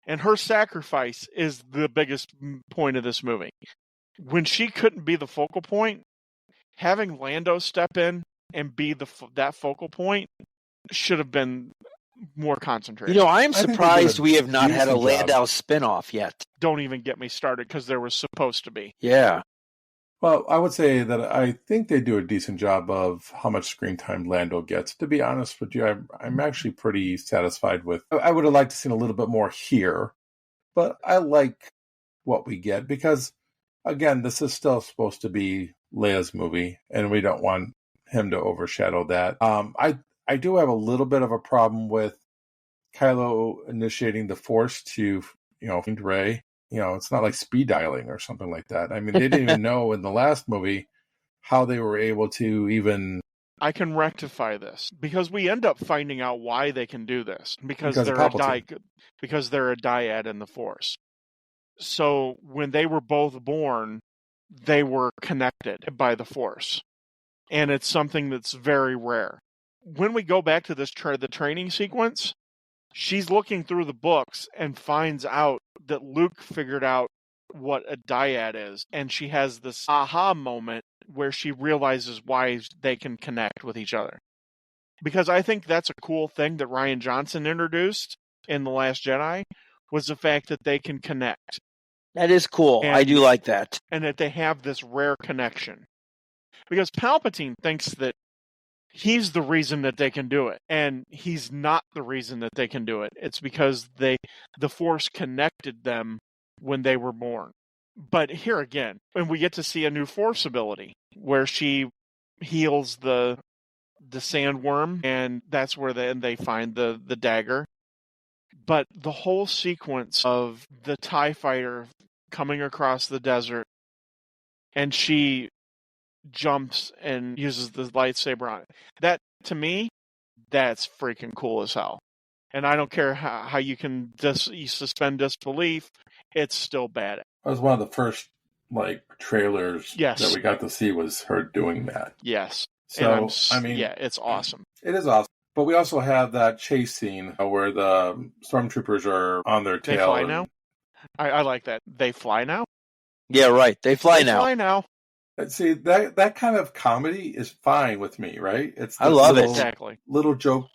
D: and her sacrifice is the biggest point of this movie. When she couldn't be the focal point, having Lando step in and be that focal point should have been more concentrated.
B: I'm surprised we have not had a Landau spinoff yet.
D: Don't even get me started, because there was supposed to be.
B: Yeah.
C: Well, I would say that I think they do a decent job of how much screen time Lando gets. To be honest with you, I'm actually pretty satisfied with. I would have liked to see a little bit more here, but I like what we get because, again, this is still supposed to be Leia's movie, and we don't want him to overshadow that. I do have a little bit of a problem with Kylo initiating the Force to, find Rey. It's not like speed dialing or something like that. I mean, they didn't even know in the last movie how they were able to even...
D: I can rectify this, because we end up finding out why they can do this. Because they're a dyad in the Force. So when they were both born, they were connected by the Force. And it's something that's very rare. When we go back to the training sequence, she's looking through the books and finds out that Luke figured out what a dyad is. And she has this aha moment where she realizes why they can connect with each other. Because I think that's a cool thing that Rian Johnson introduced in The Last Jedi, was the fact that they can connect.
B: That is cool. I do like that.
D: And that they have this rare connection. Because Palpatine thinks that he's the reason that they can do it. And he's not the reason that they can do it. It's because the Force connected them when they were born. But here again, and we get to see a new Force ability where she heals the sandworm, and that's where they find the dagger. But the whole sequence of the TIE fighter coming across the desert, and she jumps and uses the lightsaber on it. That, to me, that's freaking cool as hell. And I don't care how you can you suspend disbelief, it's still bad.
C: That was one of the first trailers
D: Yes.
C: that we got to see, was her doing that.
D: Yes.
C: So,
D: it's awesome.
C: It is awesome. But we also have that chase scene where the stormtroopers are on their tail.
D: They fly now? I like that. They fly now?
B: Yeah, right. They fly now.
D: Fly now.
C: See, that kind of comedy is fine with me, right? It's
B: I love it.
D: Exactly.
C: Little joke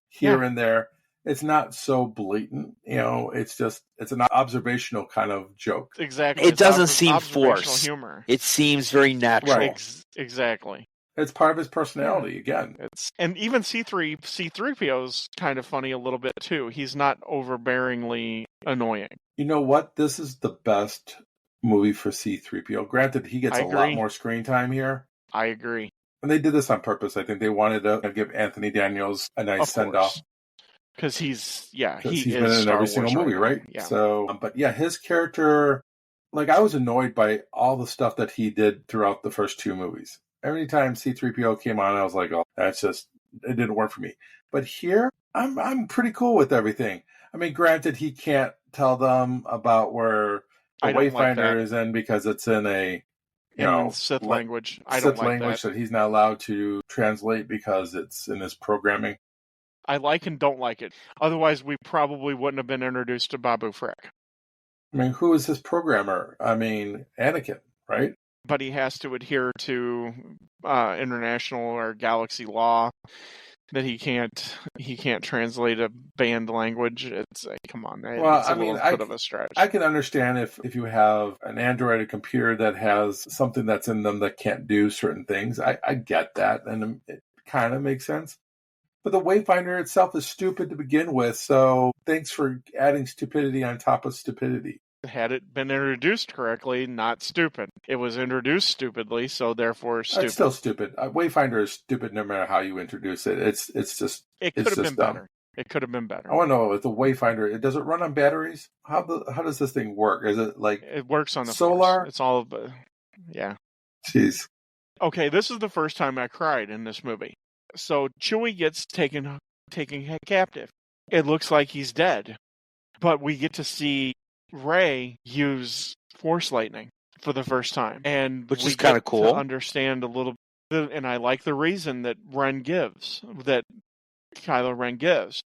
C: here and there. It's not so blatant, it's an observational kind of joke.
D: Exactly.
B: It doesn't seem forced.
D: Humor.
B: It seems very natural.
C: Right.
D: Exactly.
C: It's part of his personality, again.
D: And even C3PO's kind of funny a little bit too. He's not overbearingly annoying.
C: You know what? This is the best movie for C3PO. Granted, he gets a lot more screen time here.
D: I agree.
C: And they did this on purpose. I think they wanted to give Anthony Daniels a nice send-off.
D: Because he's
C: been
D: in
C: every single movie, right?
D: Yeah.
C: So, but yeah, his character, I was annoyed by all the stuff that he did throughout the first two movies. Every time C3PO came on, I was like, oh, it didn't work for me. But here, I'm pretty cool with everything. I mean, granted, he can't tell them about where the Wayfinder is in, because it's in a
D: Sith language.
C: Sith language that he's not allowed to translate because it's in his programming.
D: I like and don't like it. Otherwise, we probably wouldn't have been introduced to Babu Frick.
C: I mean, who is his programmer? I mean, Anakin, right?
D: But he has to adhere to international or galaxy law. that he can't translate a banned language. It's like, come on,
C: Well,
D: it's a little bit of a stretch.
C: I can understand if you have an Android computer that has something that's in them that can't do certain things. I get that, and it kind of makes sense. But the Wayfinder itself is stupid to begin with, so thanks for adding stupidity on top of stupidity.
D: Had it been introduced correctly, not stupid. It was introduced stupidly, so therefore stupid.
C: It's still stupid. Wayfinder is stupid no matter how you introduce it. It
D: could have been
C: dumb.
D: better. It could have been better.
C: I want to know with the Wayfinder, does it run on batteries? How does this thing work? Is it like
D: it works on the
C: solar?
D: Force. It's all yeah.
C: Jeez.
D: Okay, this is the first time I cried in this movie. So Chewie gets taken captive. It looks like he's dead, but we get to see Rey use Force lightning for the first time, and
B: which is kind of cool.
D: To understand a little bit, and I like the reason that Kylo Ren gives.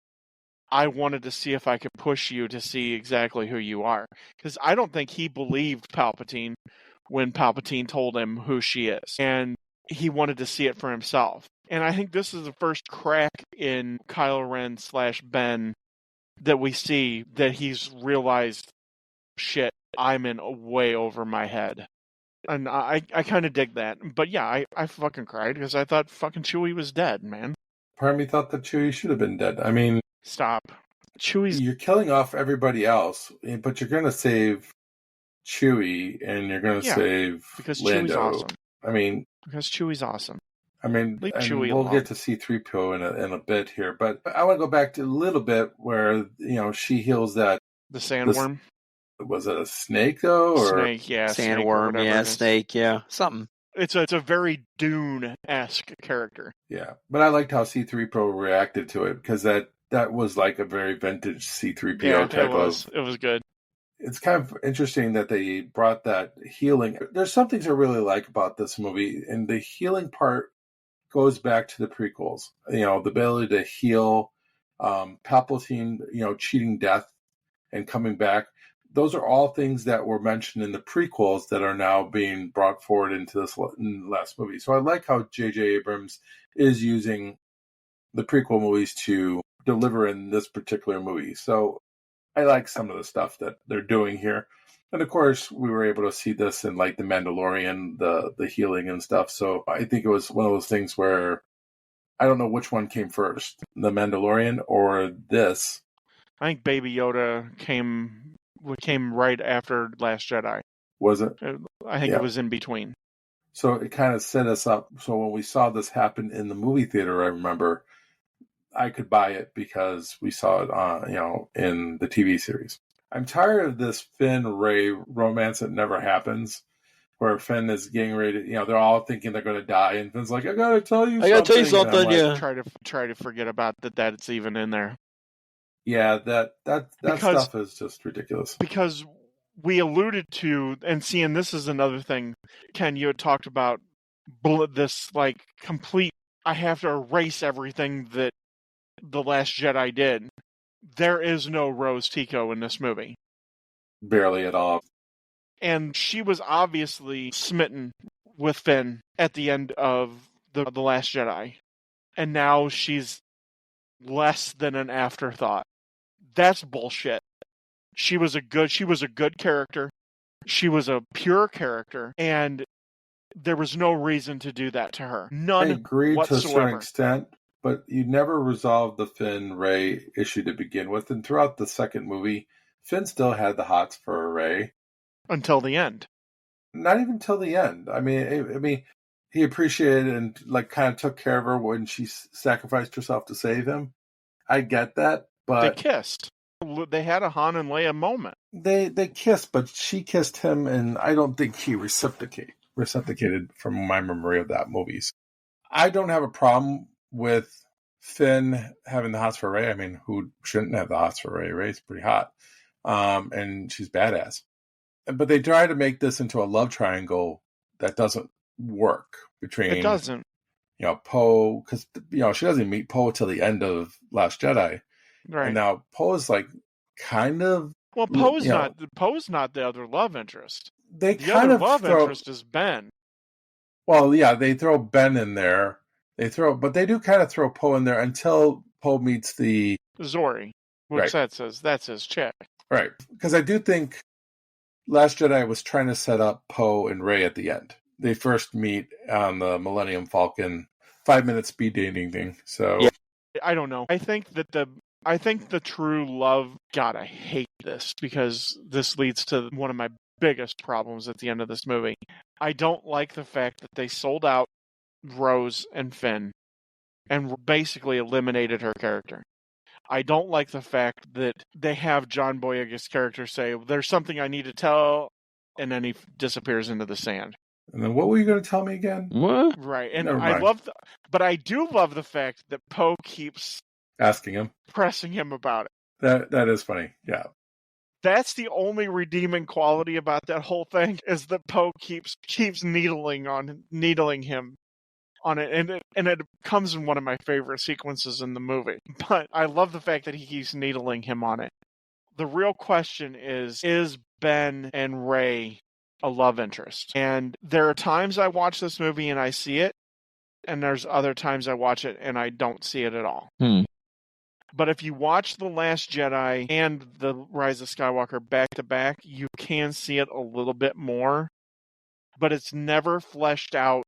D: I wanted to see if I could push you to see exactly who you are, because I don't think he believed Palpatine when Palpatine told him who she is, and he wanted to see it for himself. And I think this is the first crack in Kylo Ren / Ben that we see that he's realized, shit, I'm in way over my head. And I kind of dig that. But yeah, I fucking cried because I thought fucking Chewie was dead, man.
C: Part of me thought that Chewie should have been dead. I mean...
D: Stop. You're
C: killing off everybody else, but you're going to save Chewie and you're going to save
D: because
C: Lando.
D: Chewie's awesome.
C: I mean...
D: Because Chewie's awesome.
C: I mean,
D: Leave
C: and
D: Chewie
C: we'll
D: alone.
C: get to C-3PO in a bit here, but I want to go back to a little bit where, she heals that...
D: The sandworm?
C: Was it a snake, though? Or?
D: Snake, yeah.
B: Sandworm, yeah, snake, yeah. Something.
D: It's a very Dune-esque character.
C: Yeah, but I liked how C-3PO reacted to it, because that was like a very vintage C-3PO type of...
D: It was good.
C: It's kind of interesting that they brought that healing. There's some things I really like about this movie, and the healing part goes back to the prequels. The ability to heal, Palpatine, cheating death and coming back. Those are all things that were mentioned in the prequels that are now being brought forward into in the last movie. So I like how J.J. Abrams is using the prequel movies to deliver in this particular movie. So I like some of the stuff that they're doing here. And of course, we were able to see this in like The Mandalorian, the healing and stuff. So I think it was one of those things where I don't know which one came first, The Mandalorian or this.
D: I think Baby Yoda came right after Last Jedi.
C: Was it?
D: I think it was in between.
C: So it kind of set us up. So when we saw this happen in the movie theater, I remember I could buy it because we saw it on, in the TV series. I'm tired of this Finn-Rey romance that never happens, where Finn is getting ready to, they're all thinking they're going to die, and Finn's like, I got to tell you something.
D: Yeah. Try to forget about that it's even in there.
C: Yeah, that stuff is just ridiculous.
D: Because we alluded to, and seeing this is another thing, Ken, you had talked about this like complete, I have to erase everything that The Last Jedi did. There is no Rose Tico in this movie.
C: Barely at all.
D: And she was obviously smitten with Finn at the end of the Last Jedi. And now she's less than an afterthought. That's bullshit. She was a good character. She was a pure character, and there was no reason to do that to her. None.
C: I agree
D: whatsoever.
C: To a certain extent, but you never resolved the Finn-Rey issue to begin with. And throughout the second movie, Finn still had the hots for Rey
D: until the end.
C: Not even till the end. I mean, he appreciated and like kind of took care of her when she sacrificed herself to save him. I get that, but
D: they kissed. They had a Han and Leia moment.
C: They kissed, but she kissed him, and I don't think he reciprocated from my memory of that movie. I don't have a problem with Finn having the hots for Rey. I mean, who shouldn't have the hots for Rey? Rey's pretty hot, and she's badass. But they try to make this into a love triangle that doesn't work between.
D: It doesn't.
C: Poe, because she doesn't meet Poe till the end of Last Jedi.
D: Right.
C: And now Poe's like kind of.
D: Well, Poe's not the other love interest.
C: The
D: other love interest is Ben.
C: Well, yeah, they throw Ben in there But they do kind of throw Poe in there until Poe meets the
D: Zori, which
C: Right.
D: that's his chick.
C: Right. Because I do think Last Jedi was trying to set up Poe and Rey at the end. They first meet on the Millennium Falcon 5-minute speed dating thing. So
B: Yeah.
D: I don't know. I think the true love. God, I hate this because this leads to one of my biggest problems at the end of this movie. I don't like the fact that they sold out Rose and Finn and basically eliminated her character. I don't like the fact that they have John Boyega's character say, "There's something I need to tell," and then he disappears into the sand.
C: And then what were you going to tell me again?
B: What?
D: Right, and
C: Never mind.
D: but I do love the fact that Poe keeps
C: Asking him.
D: pressing him about it.
C: That is funny. Yeah.
D: That's the only redeeming quality about that whole thing is that Poe keeps needling him on it, and it comes in one of my favorite sequences in the movie. But I love the fact that he keeps needling him on it. The real question is Ben and Rey a love interest? And there are times I watch this movie and I see it, and there's other times I watch it and I don't see it at all. But if you watch The Last Jedi and The Rise of Skywalker back to back, you can see it a little bit more, but it's never fleshed out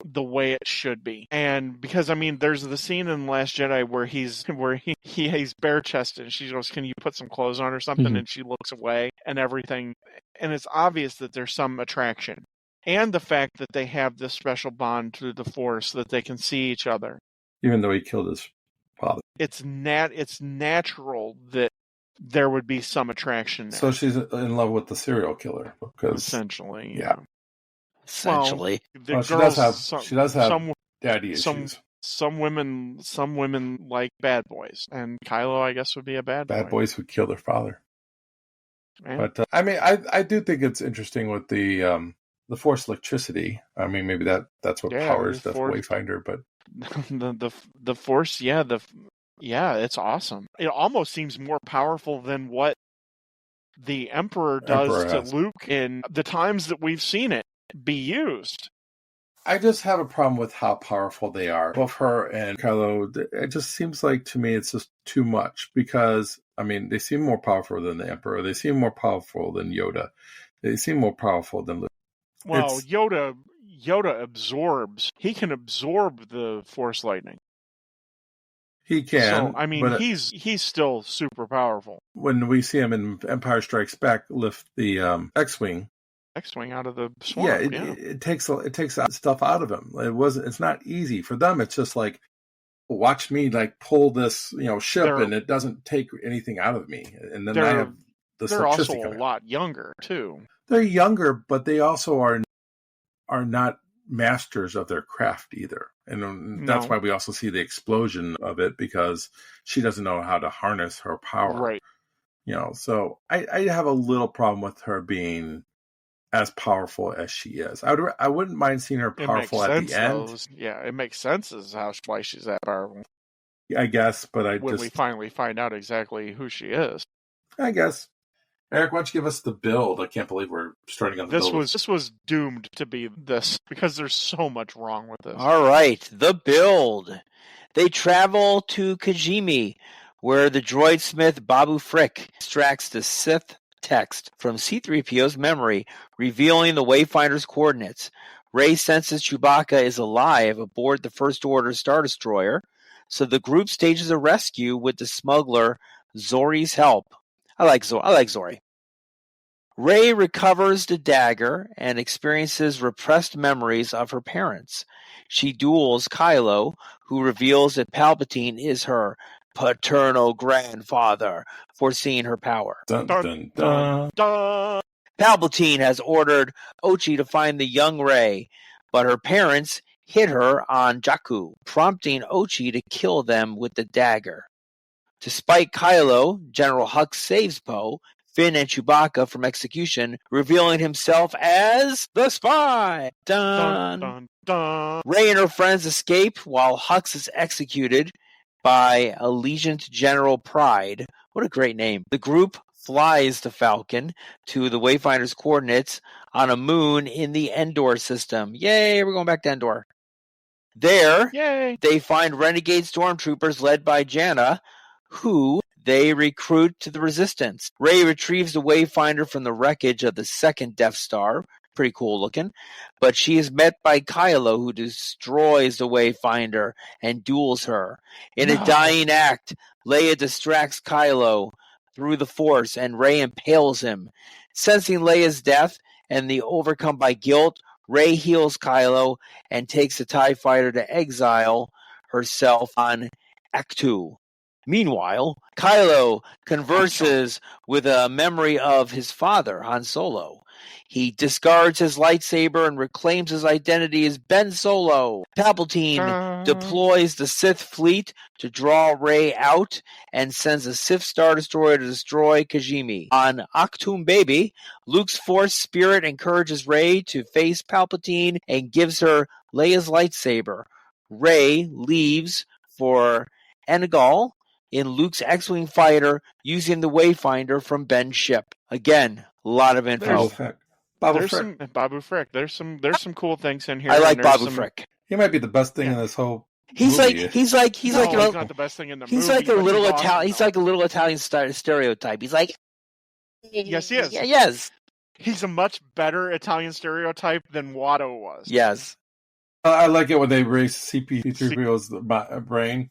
D: the way it should be. And because there's the scene in The Last Jedi where he's bare chested and she goes, "Can you put some clothes on or something?"
B: Mhm.
D: And she looks away and everything. And it's obvious that there's some attraction. And the fact that they have this special bond through the Force that they can see each other.
C: Even though he killed his father.
D: It's natural that there would be some attraction there.
C: So she's in love with the serial killer.
D: Essentially.
C: Yeah.
B: Essentially.
D: Well,
C: she does have daddy issues.
D: Some women like bad boys, and Kylo, I guess, would be a bad boy.
C: Bad boys who kill their father.
D: Yeah.
C: But I do think it's interesting with the Force electricity. Maybe that's what powers the Wayfinder. But
D: the Force, it's awesome. It almost seems more powerful than what the Emperor does to Luke in the times that we've seen it be used.
C: I just have a problem with how powerful they are. Both her and Kylo, it just seems like to me it's just too much because, they seem more powerful than the Emperor. They seem more powerful than Yoda. They seem more powerful than Luke.
D: Well, Yoda absorbs. He can absorb the Force lightning.
C: He can.
D: So, he's still super powerful.
C: When we see him in Empire Strikes Back lift the X-Wing
D: out of the swamp.
C: It takes stuff out of him. It's not easy for them. It's just like, watch me pull this ship, and it doesn't take anything out of me. And then I have the
D: they're also a lot younger too.
C: They're younger, but they also are not masters of their craft either. And that's why we also see the explosion of it, because she doesn't know how to harness her power.
D: Right.
C: So I have a little problem with her being as powerful as she is. I wouldn't mind seeing her powerful at the end.
D: It makes sense as why she's that powerful.
C: I guess, but
D: when we finally find out exactly who she is.
C: I guess. Eric, why don't you give us the build? I can't believe we're starting on the build.
D: This was doomed to be this because there's so much wrong with this.
B: All right, the build. They travel to Kijimi, where the droid smith Babu Frick extracts the Sith text from C-3PO's memory, revealing the Wayfinder's coordinates. Rey senses Chewbacca is alive aboard the First Order Star Destroyer, so the group stages a rescue with the smuggler Zori's help. I like Zori. Rey recovers the dagger and experiences repressed memories of her parents. She duels Kylo, who reveals that Palpatine is her paternal grandfather, foreseeing her power.
C: Dun, dun, dun.
D: Dun.
B: Palpatine has ordered Ochi to find the young Rey, but her parents hid her on Jakku, prompting Ochi to kill them with the dagger. Despite Kylo, General Hux saves Poe, Finn, and Chewbacca from execution, revealing himself as the spy. Dun.
D: Dun, dun.
B: Rey and her friends escape while Hux is executed by Allegiant General Pride. What a great name. The group flies the Falcon to the Wayfinder's coordinates on a moon in the Endor system. Yay, we're going back to Endor. There,
D: Yay!
B: they find renegade stormtroopers led by Janna, who they recruit to the Resistance. Rey retrieves the Wayfinder from the wreckage of the second Death Star. Pretty cool looking. But she is met by Kylo, who destroys the Wayfinder and duels her. In a dying act, Leia distracts Kylo through the Force, and Rey impales him. Sensing Leia's death and the overcome by guilt, Rey heals Kylo and takes the TIE fighter to exile herself on Actu. Meanwhile, Kylo converses with a memory of his father, Han Solo. He discards his lightsaber and reclaims his identity as Ben Solo. Palpatine deploys the Sith fleet to draw Rey out and sends a Sith Star Destroyer to destroy Kijimi. On Actum Baby, Luke's Force spirit encourages Rey to face Palpatine and gives her Leia's lightsaber. Rey leaves for Enagal in Luke's X-Wing fighter using the Wayfinder from Ben's ship. Again, a lot of info.
D: Babu Frick. There's some cool things in here.
B: I like Babu Frick.
C: He might be the best thing in this whole
B: He's
C: movie.
B: He's
D: not the best thing in the movie.
B: He's like a little
D: Italian.
B: Italian. He's like a little Italian stereotype. He's like,
D: yes, he is.
B: Yes,
D: he's a much better Italian stereotype than Watto was.
B: Yes,
C: I like it when they raise CP3PO's brain,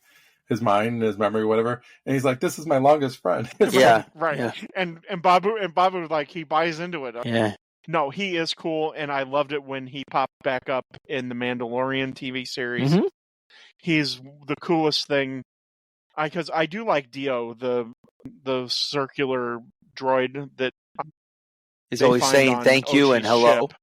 C: his mind, his memory, whatever, and he's like, "This is my longest friend."
B: Yeah,
D: right.
B: Yeah.
D: And Babu like he buys into it.
B: Yeah.
D: No, he is cool, and I loved it when he popped back up in the Mandalorian TV series.
B: Mhm.
D: He's the coolest thing. Because I do like Dio, the circular droid that
B: He's always saying thank you and hello.
D: Ship.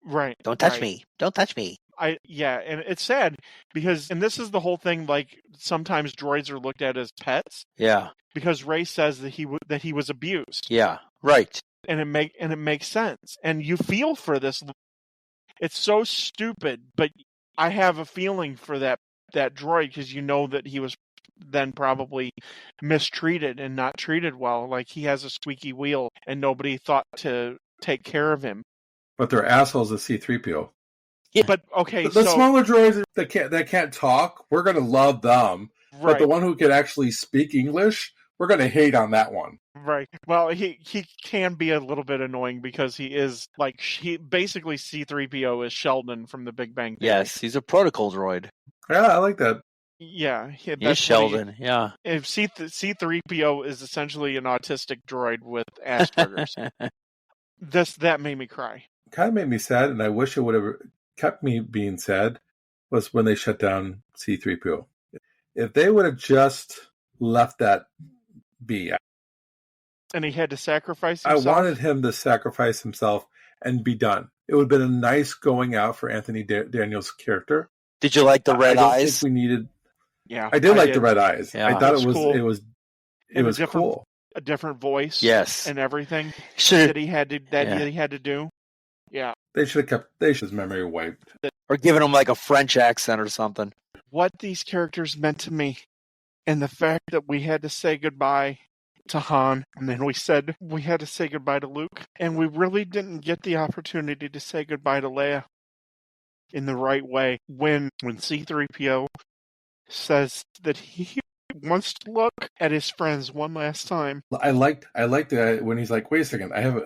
D: Right.
B: Don't touch me. Don't touch me.
D: And it's sad because, and this is the whole thing. Like sometimes droids are looked at as pets.
B: Yeah.
D: Because Rey says that he was abused.
B: Yeah. Right.
D: And it makes sense, and you feel for this. It's so stupid, but I have a feeling for that droid because you know that he was then probably mistreated and not treated well. Like he has a squeaky wheel, and nobody thought to take care of him.
C: But they're assholes at C-3PO.
D: Yeah. But okay,
C: the smaller droids that can't talk, we're gonna love them. Right. But the one who can actually speak English, we're gonna hate on that one.
D: Right. Well, he can be a little bit annoying because he is like basically C-3PO is Sheldon from The Big Bang Theory.
B: Yes, he's a protocol droid.
C: Yeah, I like that.
D: Yeah,
B: he's Sheldon. Yeah.
D: If C-3PO is essentially an autistic droid with Asperger's, that made me cry.
C: Kind of made me sad, and I wish it would have kept me being sad. Was when they shut down C-3PO. If they would have just left that be.
D: And he had to sacrifice himself?
C: I wanted him to sacrifice himself and be done. It would have been a nice going out for Anthony Daniels' character.
B: Did you like the red eyes?
C: I don't think we needed...
D: Yeah,
C: I did like the red eyes.
B: Yeah.
C: I thought it was
D: cool.
C: It was cool.
D: A different voice.
B: Yes.
D: And everything
B: Should
D: that he had to do. Yeah.
C: They should have his memory wiped.
B: Or given him like a French accent or something.
D: What these characters meant to me, and the fact that we had to say goodbye to Han, and then we said we had to say goodbye to Luke, and we really didn't get the opportunity to say goodbye to Leia in the right way. When C-3PO says that he wants to look at his friends one last time.
C: I liked when he's like, wait a second, I have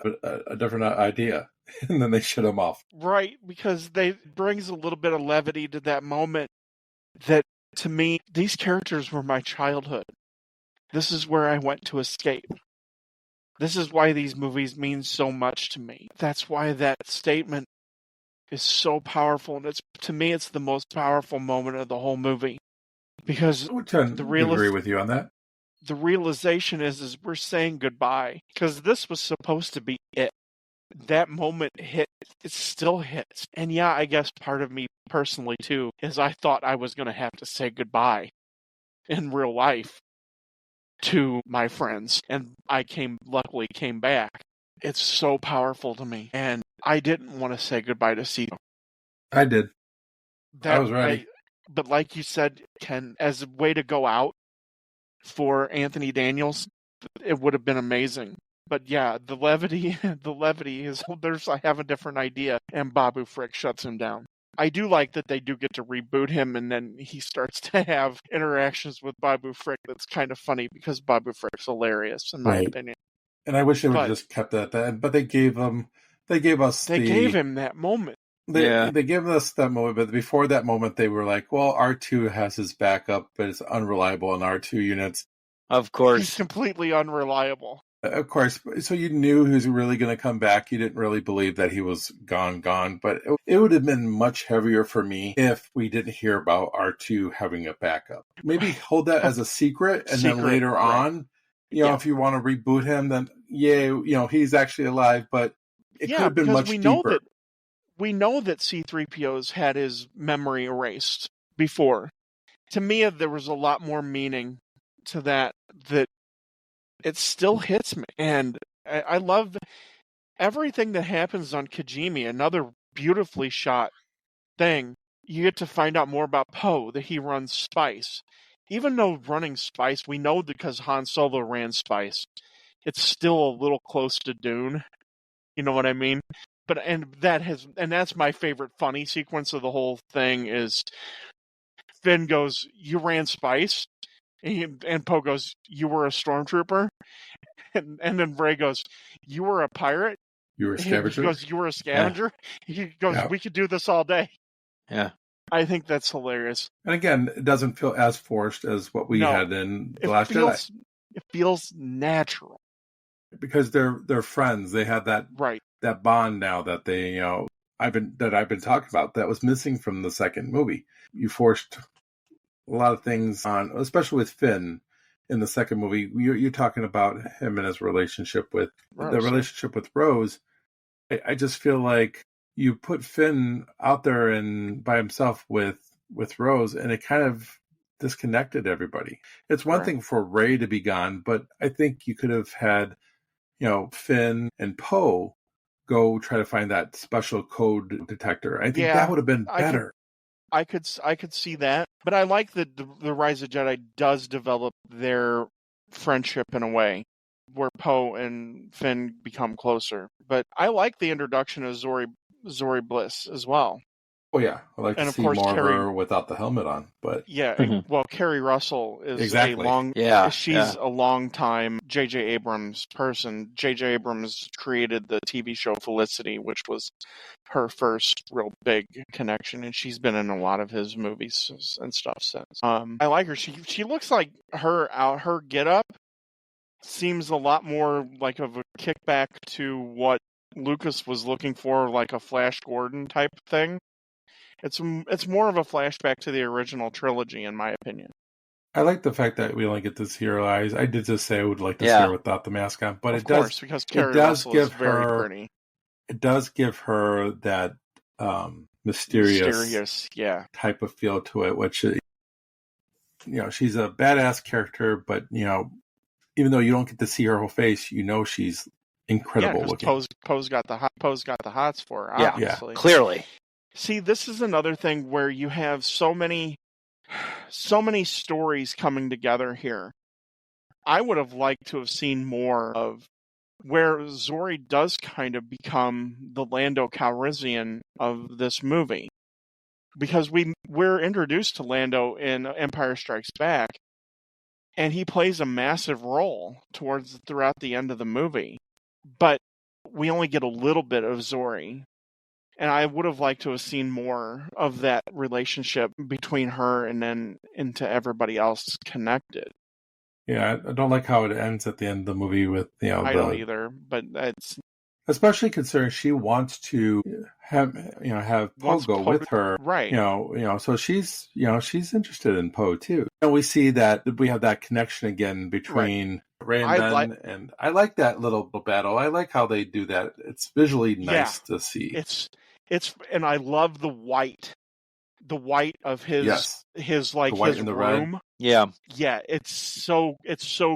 C: a different idea. And then they shut him off.
D: Right, because they brings a little bit of levity to that moment that, to me, these characters were my childhood. This is where I went to escape. This is why these movies mean so much to me. That's why that statement is so powerful. And to me, it's the most powerful moment of the whole movie. Because
C: I would agree with you on that.
D: The realization is we're saying goodbye. Because this was supposed to be it. That moment hit, it still hits. And yeah, I guess part of me personally too is I thought I was going to have to say goodbye in real life to my friends, and I luckily came back. It's so powerful to me, and I didn't want to say goodbye to C.
C: I did. I was ready.
D: But like you said, Ken, as a way to go out for Anthony Daniels, it would have been amazing. But yeah, the levity is I have a different idea, and Babu Frick shuts him down. I do like that they do get to reboot him, and then he starts to have interactions with Babu Frick. That's kind of funny because Babu Frick's hilarious, in my opinion.
C: And I wish they would have just kept that. But they gave us
D: gave him that moment.
C: They gave us that moment, but before that moment, they were like, well, R2 has his backup, but it's unreliable in R2 units.
B: Of course.
D: He's completely unreliable.
C: Of course. So you knew he was really going to come back. You didn't really believe that he was gone. But it would have been much heavier for me if we didn't hear about R2 having a backup. Maybe hold that as a secret, and then later on, if you want to reboot him, then he's actually alive, but it could have been much deeper.
D: We know that C-3PO's had his memory erased before. To me, there was a lot more meaning to that it still hits me. And I love everything that happens on Kijimi, another beautifully shot thing. You get to find out more about Poe, that he runs Spice. Even though running Spice, we know because Han Solo ran Spice, it's still a little close to Dune. You know what I mean? But that's my favorite funny sequence of the whole thing is Finn goes, "You ran Spice," and Poe goes, "You were a stormtrooper," and then Rey goes, "You were a pirate."
C: You were a scavenger.
D: He goes, "You were a scavenger." Yeah. He goes, "We could do this all day."
B: Yeah,
D: I think that's hilarious.
C: And again, it doesn't feel as forced as what we had in The Last Jedi.
D: It feels natural
C: because they're friends. They have that that bond now that they I've been talking about that was missing from the second movie. You forced a lot of things on, especially with Finn in the second movie. You're talking about him and his relationship with Rose. I just feel like you put Finn out there and by himself with Rose, and it kind of disconnected everybody. It's one thing for Rey to be gone, but I think you could have had Finn and Poe go try to find that special code detector. I think that would have been better.
D: I could see that, but I like that the Rise of Jedi does develop their friendship in a way where Poe and Finn become closer. But I like the introduction of Zori Bliss as well.
C: Oh yeah, I like to see more of her without the helmet on. But
D: well, Kerry Russell is she's a long time J.J. Abrams person. J.J. Abrams created the TV show Felicity, which was her first real big connection, and she's been in a lot of his movies and stuff since. I like her. She looks like her get up seems a lot more like of a kickback to what Lucas was looking for, like a Flash Gordon type thing. It's more of a flashback to the original trilogy, in my opinion.
C: I like the fact that we only get to see her eyes. I did just say I would like to see her without the mask on, but
D: of course, because Kerry Russell is very pretty.
C: It does give her that mysterious type of feel to it, which she's a badass character, but even though you don't get to see her whole face, she's incredible looking.
D: Poe's got the hots for her, obviously.
B: Yeah, clearly.
D: See, this is another thing where you have so many stories coming together here. I would have liked to have seen more of where Zori does kind of become the Lando Calrissian of this movie. Because we're introduced to Lando in Empire Strikes Back, and he plays a massive role throughout the end of the movie. But we only get a little bit of Zori. And I would have liked to have seen more of that relationship between her and then into everybody else connected.
C: Yeah, I don't like how it ends at the end of the movie with
D: I don't either, but it's
C: especially considering she wants to have Poe go with her,
D: right?
C: So she's interested in Poe too. And we see that we have that connection again between Rey and Ben, and I like that little battle. I like how they do that. It's visually nice to see.
D: It's and I love the white of his his room.
B: Red. Yeah,
D: it's so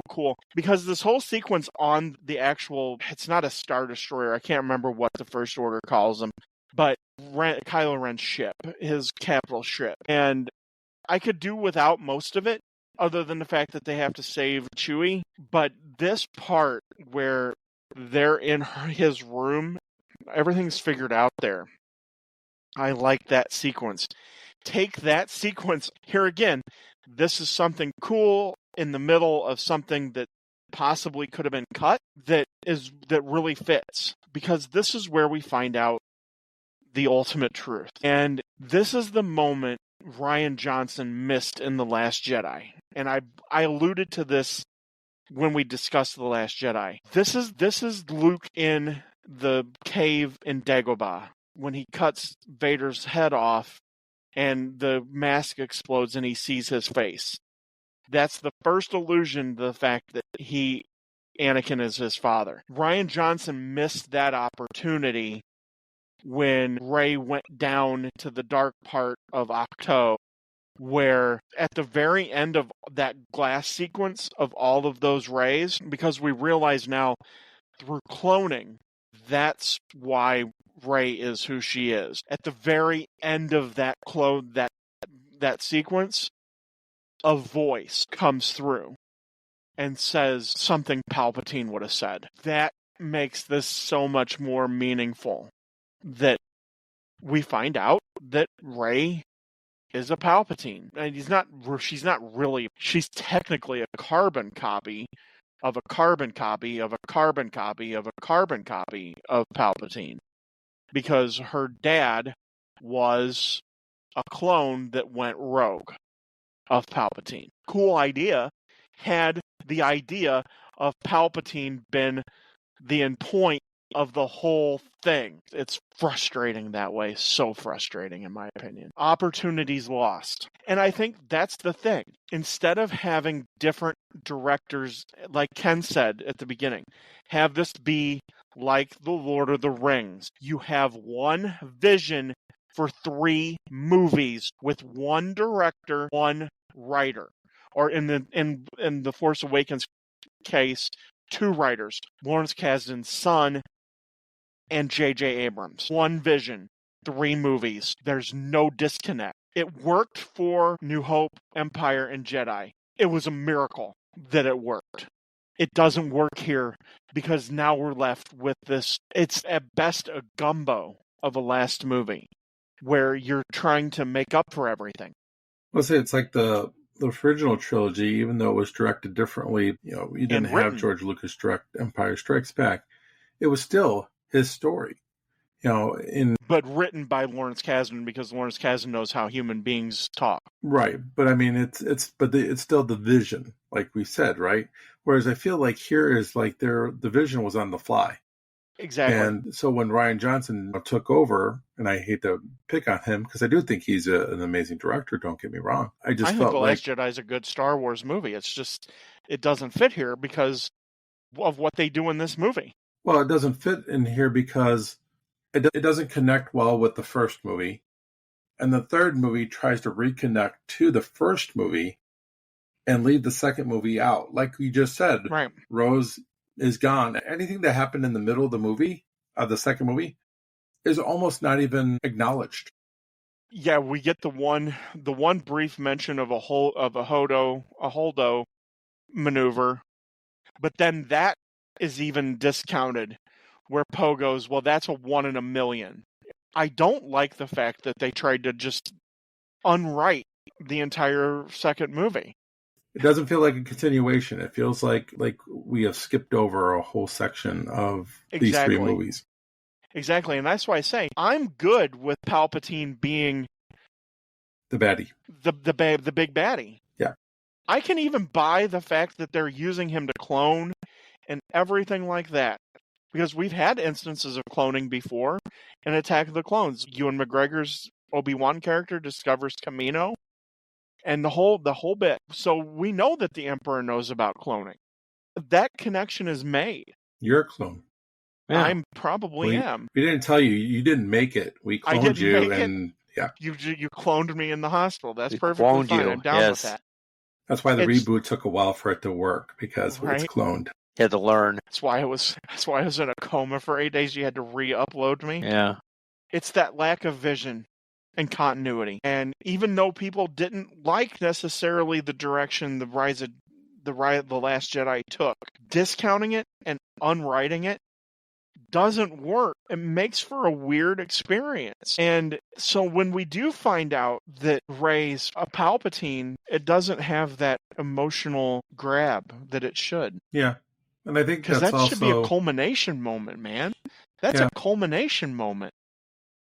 D: cool because this whole sequence on the actual, it's not a Star Destroyer. I can't remember what the First Order calls them, but Kylo Ren's ship, his capital ship, and I could do without most of it, other than the fact that they have to save Chewie. But this part where they're in his room, everything's figured out there. I like that sequence. Take that sequence. Here again, this is something cool in the middle of something that possibly could have been cut that really fits. Because this is where we find out the ultimate truth. And this is the moment Rian Johnson missed in The Last Jedi. And I alluded to this when we discussed The Last Jedi. This is Luke in the cave in Dagobah when he cuts Vader's head off and the mask explodes and he sees his face. That's the first allusion to the fact that Anakin is his father. Rian Johnson missed that opportunity when Rey went down to the dark part of Ahch-To, where at the very end of that glass sequence of all of those rays, because we realize now through cloning, that's why Rey is who she is. At the very end of that that sequence, a voice comes through and says something Palpatine would have said. That makes this so much more meaningful. That we find out that Rey is a Palpatine. And she's technically a carbon copy of a carbon copy of a carbon copy of a carbon copy of Palpatine. Because her dad was a clone that went rogue of Palpatine. Cool idea. Had the idea of Palpatine been the end point of the whole thing. It's frustrating that way. So frustrating, in my opinion. Opportunities lost. And I think that's the thing. Instead of having different directors, like Ken said at the beginning, have this be like The Lord of the Rings. You have one vision for 3 movies with one director, one writer. Or in the Force Awakens case, 2 writers, Lawrence Kasdan's son and J.J. Abrams. One vision, 3 movies. There's no disconnect. It worked for New Hope, Empire, and Jedi. It was a miracle that it worked. It doesn't work here because now we're left with this. It's at best a gumbo of a last movie where you're trying to make up for everything.
C: Well, say it's like the original trilogy, even though it was directed differently. You didn't have George Lucas direct Empire Strikes Back. It was still his story. But written
D: by Lawrence Kasdan because Lawrence Kasdan knows how human beings talk.
C: Right, but I mean, it's still the vision, like we said, right? Whereas I feel like here is like the vision was on the fly.
D: Exactly.
C: And so when Rian Johnson took over, and I hate to pick on him because I do think he's an amazing director. Don't get me wrong. I think The Last
D: Jedi is a good Star Wars movie. It's just it doesn't fit here because of what they do in this movie.
C: Well, it doesn't fit in here because it doesn't connect well with the first movie. And the third movie tries to reconnect to the first movie and leave the second movie out. Like we just said,
D: right.
C: Rose is gone. Anything that happened in the middle of the movie, of the second movie, is almost not even acknowledged.
D: Yeah, we get the one brief mention of a holdo maneuver, but then that is even discounted, where Poe goes, well, that's a 1 in a million. I don't like the fact that they tried to just unwrite the entire second movie.
C: It doesn't feel like a continuation. It feels like we have skipped over a whole section of these 3 movies.
D: Exactly, and that's why I say I'm good with Palpatine being
C: the baddie,
D: the big baddie.
C: Yeah,
D: I can even buy the fact that they're using him to clone and everything like that, because we've had instances of cloning before in Attack of the Clones. Ewan McGregor's Obi-Wan character discovers Kamino, and the whole bit. So we know that the Emperor knows about cloning. That connection is made.
C: You're a clone.
D: Yeah. I probably am.
C: We didn't tell you. You didn't make it. We cloned you, and yeah,
D: you cloned me in the hospital. That's perfectly fine. I'm down with that.
C: That's why the reboot took a while for it to work, because it's cloned.
B: You had to learn.
D: That's why I was in a coma for 8 days. You had to re-upload me.
B: Yeah.
D: It's that lack of vision and continuity. And even though people didn't like necessarily the direction the Last Jedi took, discounting it and unwriting it doesn't work. It makes for a weird experience. And so when we do find out that Rey's a Palpatine, it doesn't have that emotional grab that it should.
C: Yeah. And I think
D: Because
C: that's
D: that should be a
C: also,
D: culmination moment, man. That's
C: Yeah.
D: a culmination moment.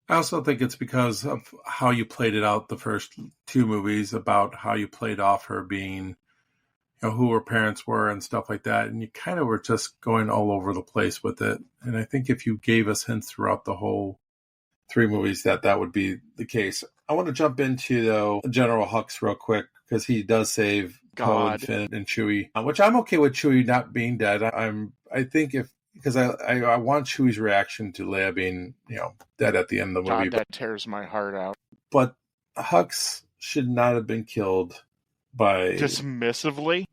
C: I also think it's because of how you played it out the first two movies, about how you played off her being, who her parents were and stuff like that. And you kind of were just going all over the place with it. And I think if you gave us hints throughout the whole three movies, that would be the case. I want to jump into, though, General Hux real quick, because he does save Poe and Finn and Chewie, which I'm okay with Chewie not being dead. I think because I want Chewie's reaction to Leia being, dead at the end of the movie.
D: God, that tears my heart out.
C: But Hux should not have been killed by...
D: Dismissively,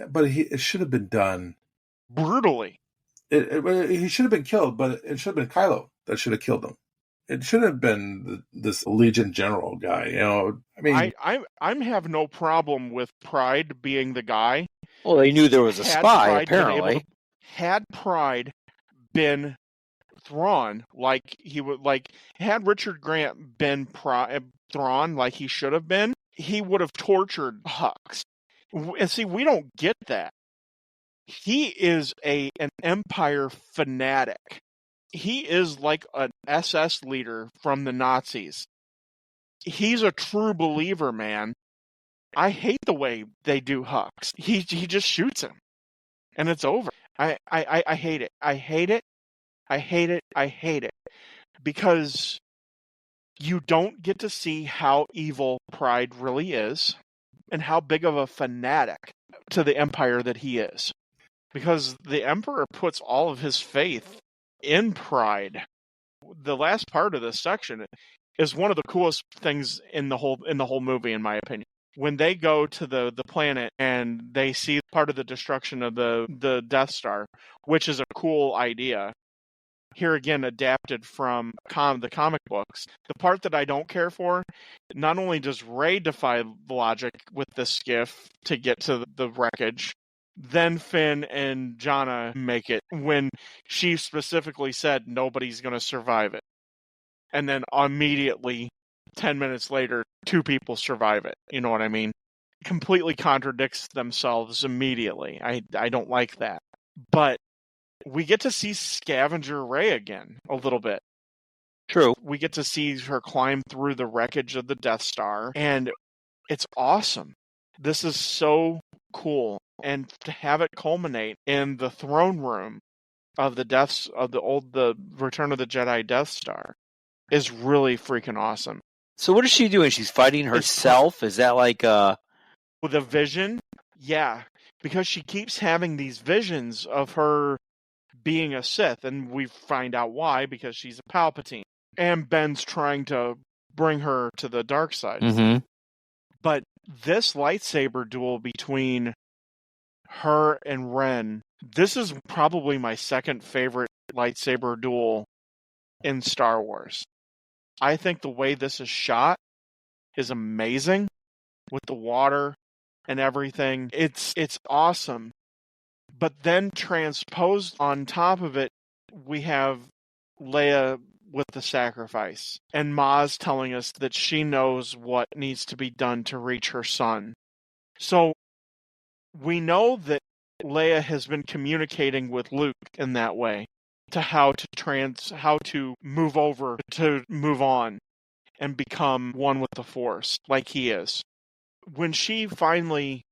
C: but it should have been done
D: brutally.
C: He should have been killed, but it should have been Kylo that should have killed him. It should have been this Legion General guy. I mean,
D: I have no problem with Pride being the guy.
B: Well, they knew there was a spy, apparently.
D: Had Pride been Thrawn like he would, had Richard Grant been Thrawn like he should have been, he would have tortured Hux. And see, we don't get that. He is an Empire fanatic. He is like an SS leader from the Nazis. He's a true believer, man. I hate the way they do Hux. He just shoots him, and it's over. I hate it. I hate it. I hate it. I hate it. Because you don't get to see how evil Pride really is and how big of a fanatic to the Empire that he is. Because the Emperor puts all of his faith in Pride. The last part of this section is one of the coolest things in the whole movie, in my opinion. When they go to the planet and they see part of the destruction of the Death Star, which is a cool idea. Here again, adapted from the comic books. The part that I don't care for, not only does Rey defy logic with the skiff to get to the wreckage, then Finn and Jannah make it when she specifically said nobody's going to survive it. And then immediately, 10 minutes later, 2 people survive it. You know what I mean? Completely contradicts themselves immediately. I don't like that. But we get to see Scavenger Rey again a little bit.
B: True.
D: We get to see her climb through the wreckage of the Death Star, and it's awesome. This is so cool. And to have it culminate in the throne room of the Return of the Jedi Death Star is really freaking awesome.
B: So what is she doing? She's fighting herself? Is that like
D: with a vision? Yeah, because she keeps having these visions of her being a Sith, and we find out why, because she's a Palpatine. And Ben's trying to bring her to the dark side.
B: Mm-hmm.
D: But this lightsaber duel between her and Ren, this is probably my second favorite lightsaber duel in Star Wars. I think the way this is shot is amazing with the water and everything. It's awesome. But then transposed on top of it, we have Leia with the sacrifice. And Maz telling us that she knows what needs to be done to reach her son. So we know that Leia has been communicating with Luke in that way, to how to move over, to move on and become one with the Force like he is. When she finally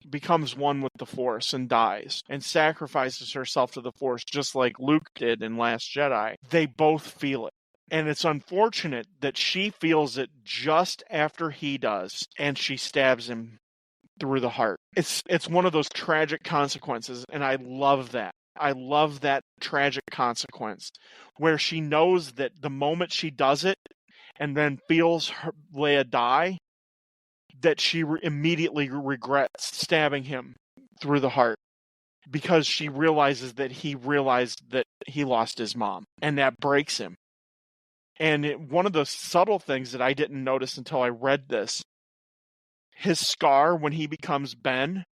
D: becomes one with the Force and dies and sacrifices herself to the Force just like Luke did in Last Jedi, they both feel it. And it's unfortunate that she feels it just after he does, and she stabs him through the heart. It's one of those tragic consequences, and I love that. I love that tragic consequence where she knows that the moment she does it and then feels Leia die, that she immediately regrets stabbing him through the heart, because she realizes that he lost his mom, and that breaks him. And one of the subtle things that I didn't notice until I read this, his scar when he becomes Ben,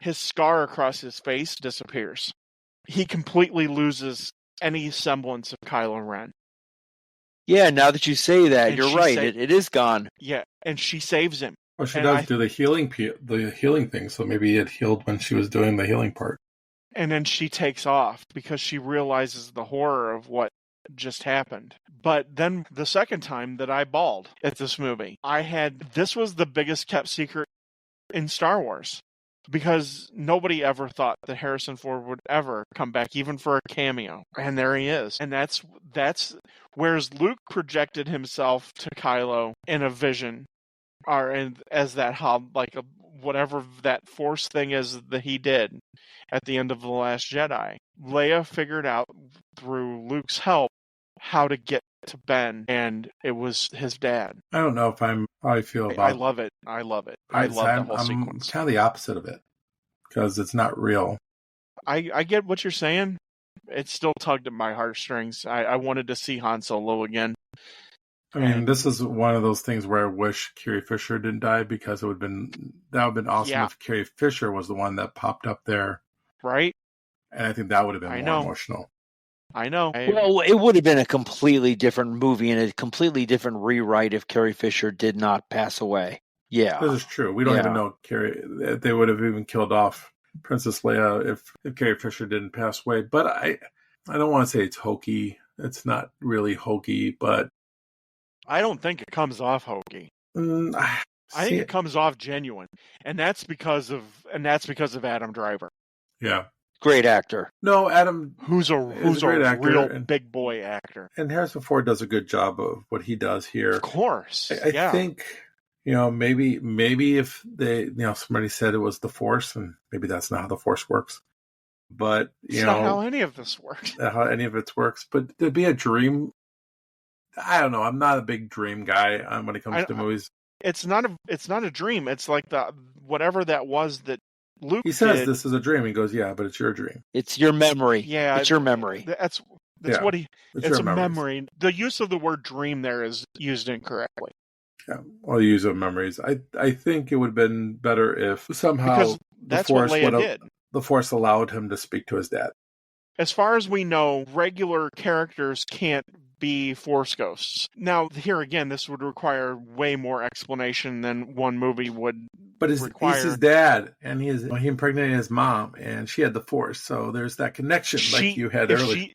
D: his scar across his face disappears. he completely loses any semblance of Kylo Ren.
B: Yeah, now that you say that,
D: And
B: you're
D: she
B: right.
D: sa-
B: It is gone.
D: Yeah, and she saves him.
C: Well, she
D: And
C: does do the healing thing, so maybe it healed when she was doing the healing part.
D: And then she takes off because she realizes the horror of what just happened. But then the second time that I bawled at this movie, this was the biggest kept secret in Star Wars. Because nobody ever thought that Harrison Ford would ever come back, even for a cameo. And there he is. And that's whereas Luke projected himself to Kylo in a vision, or as that whatever that force thing is that he did at the end of The Last Jedi. Leia figured out through Luke's help how to get to Ben, and it was his dad.
C: I don't know how I feel about.
D: I love it. I love it. I love the whole sequence.
C: I'm kind of the opposite of it because it's not real.
D: I get what you're saying. It still tugged at my heartstrings. I wanted to see Han Solo again.
C: I mean, this is one of those things where I wish Carrie Fisher didn't die, because that would have been awesome if Carrie Fisher was the one that popped up there.
D: Right.
C: And I think that would have been more emotional.
D: I know.
B: Well, it would have been a completely different movie and a completely different rewrite if Carrie Fisher did not pass away. Yeah.
C: This is true. We don't even know Carrie. They would have even killed off Princess Leia if Carrie Fisher didn't pass away. But I don't want to say it's hokey. It's not really hokey, but
D: I don't think it comes off hokey. I think it comes off genuine, and that's because of Adam Driver.
C: Yeah,
B: great actor.
C: No, Adam,
D: who's a real big boy actor,
C: and Harrison Ford does a good job of what he does here.
D: Of course,
C: I think maybe if they somebody said it was the Force, and maybe that's not how the Force works. But
D: it's not how any of this works.
C: How any of it works, but to be a dream. I don't know. I'm not a big dream guy when it comes to movies.
D: It's not a dream. It's like whatever that was that Luke.
C: He says this is a dream. He goes, yeah, but it's your dream.
B: It's your memory.
D: Yeah,
B: it's your memory.
D: That's what he. It's a memory. The use of the word dream there is used incorrectly.
C: Yeah, well, the use of memories. I think it would have been better if somehow
D: because that's what Leia did.
C: The Force allowed him to speak to his dad.
D: As far as we know, regular characters can't be Force ghosts. Now, here again, this would require way more explanation than one movie would require.
C: He's his dad, and he impregnated his mom, and she had the Force, so there's that connection like you had earlier.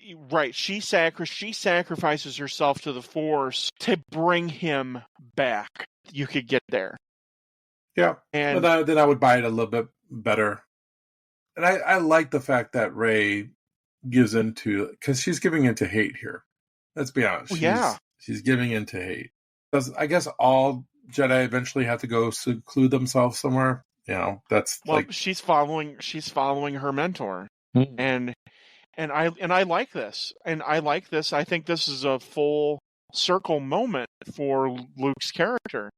D: She sacrifices herself to the Force to bring him back. You could get there.
C: Yeah,
D: and
C: then I would buy it a little bit better. And I like the fact that Rey gives into, because she's giving into hate here. Let's be honest. She's giving into hate. I guess all Jedi eventually have to go seclude themselves somewhere. She's
D: following her mentor, and I like this, I think this is a full circle moment for Luke's character.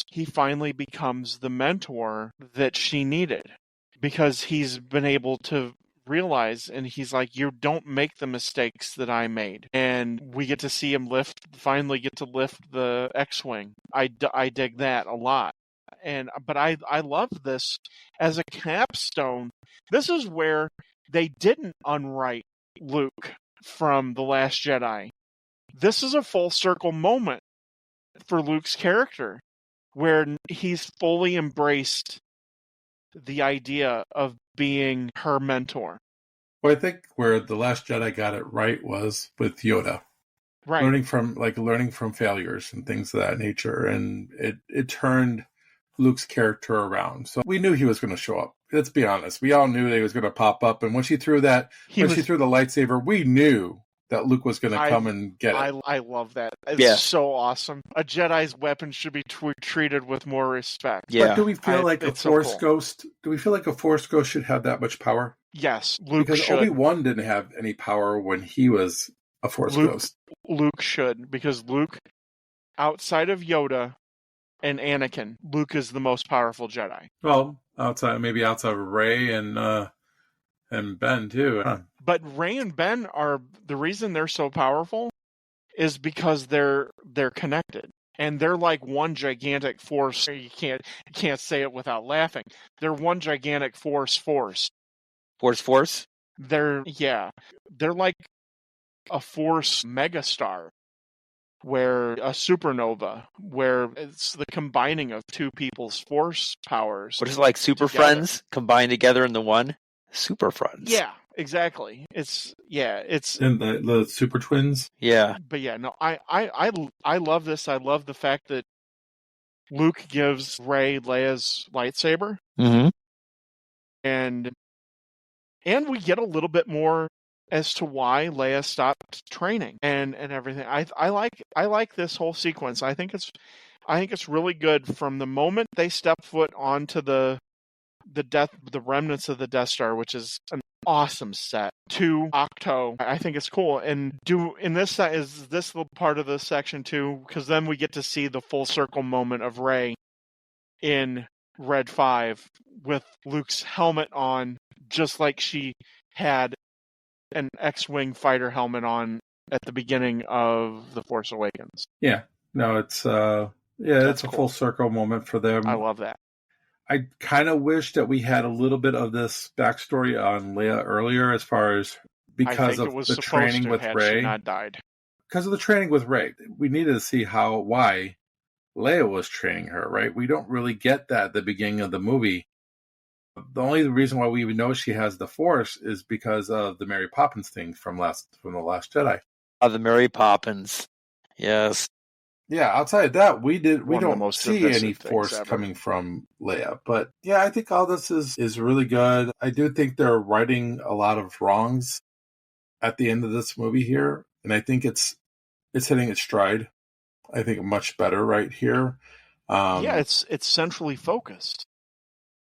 D: He finally becomes the mentor that she needed, because he's been able to realize, and he's like, you don't make the mistakes that I made. And we get to see him finally get to lift the X-Wing. I dig that a lot. But I love this as a capstone. This is where they didn't unwrite Luke from The Last Jedi. This is a full circle moment for Luke's character, where he's fully embraced the idea of being her mentor.
C: Well, I think where The Last Jedi got it right was with Yoda.
D: Right.
C: Learning from failures and things of that nature. And it turned Luke's character around. So we knew he was going to show up. Let's be honest. We all knew that he was going to pop up. And when she threw the lightsaber, we knew that Luke was going to come and get it.
D: I love that. It's so awesome. A Jedi's weapon should be treated with more respect.
C: Yeah. But do we feel like a Force ghost? Do we feel like a Force ghost should have that much power?
D: Yes, Luke
C: because
D: should.
C: Obi-Wan didn't have any power when he was a Force ghost.
D: Luke should, because Luke, outside of Yoda and Anakin, Luke is the most powerful Jedi.
C: Well, outside of Rey and Ben too. Huh.
D: But Rey and Ben the reason they're so powerful is because they're connected. And they're like one gigantic force. You can't say it without laughing. They're one gigantic force.
B: Force?
D: They're like a force megastar, where a supernova, where it's the combining of two people's force powers.
B: What is it, like Super
D: together.
B: Friends combined together into one? Super Friends.
D: Yeah, exactly. It's
C: And the Super Twins.
B: Yeah.
D: But yeah, no, I love this. I love the fact that Luke gives Rey Leia's lightsaber,
B: Mm-hmm.
D: and we get a little bit more as to why Leia stopped training and everything. I like this whole sequence. I think it's really good from the moment they step foot onto the remnants of the Death Star, which is an awesome set, to Octo. I think it's cool. And is this the part of the section too? Because then we get to see the full circle moment of Rey in Red 5 with Luke's helmet on, just like she had an X-Wing fighter helmet on at the beginning of The Force Awakens.
C: Yeah. No, it's it's a
D: cool.
C: full circle moment for them.
D: I love that.
C: I kind of wish that we had a little bit of this backstory on Leia earlier, as far as because of the training with Rey.
D: She not died.
C: Because of the training with Rey, we needed to see why Leia was training her. Right? We don't really get that at the beginning of the movie. The only reason why we even know she has the Force is because of the Mary Poppins thing from the Last Jedi.
B: The Mary Poppins. Yes.
C: Yeah, outside of that, we don't see any Force
D: ever.
C: coming from Leia. But yeah, I think all this is really good. I do think they're righting a lot of wrongs at the end of this movie here, and I think it's hitting its stride. I think much better right here.
D: It's centrally focused.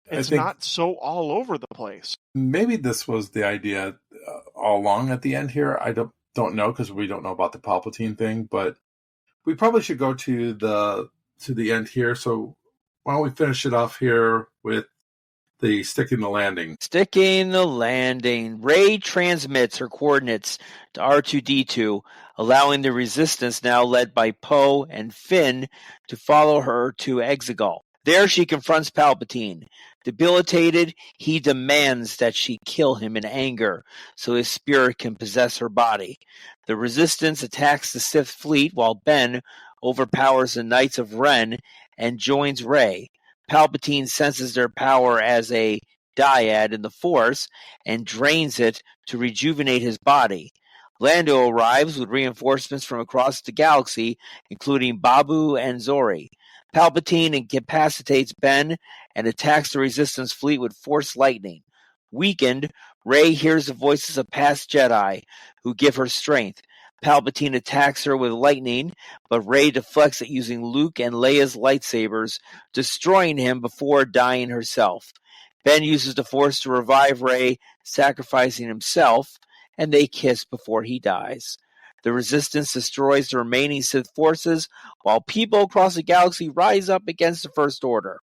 D: It's not so all over the place.
C: Maybe this was the idea all along at the end here. I don't know, because we don't know about the Palpatine thing, but we probably should go to the end here. So why don't we finish it off here with the sticking the landing?
B: Sticking the landing. Rey transmits her coordinates to R2-D2, allowing the Resistance, now led by Poe and Finn, to follow her to Exegol. There she confronts Palpatine. Debilitated, he demands that she kill him in anger so his spirit can possess her body. The Resistance attacks the Sith fleet while Ben overpowers the Knights of Ren and joins Rey. Palpatine senses their power as a dyad in the Force and drains it to rejuvenate his body. Lando arrives with reinforcements from across the galaxy, including Babu and Zori. Palpatine incapacitates Ben and attacks the Resistance fleet with Force lightning. Weakened, Rey hears the voices of past Jedi who give her strength. Palpatine attacks her with lightning, but Rey deflects it using Luke and Leia's lightsabers, destroying him before dying herself. Ben uses the Force to revive Rey, sacrificing himself, and they kiss before he dies. The Resistance destroys the remaining Sith forces, while people across the galaxy rise up against the First Order.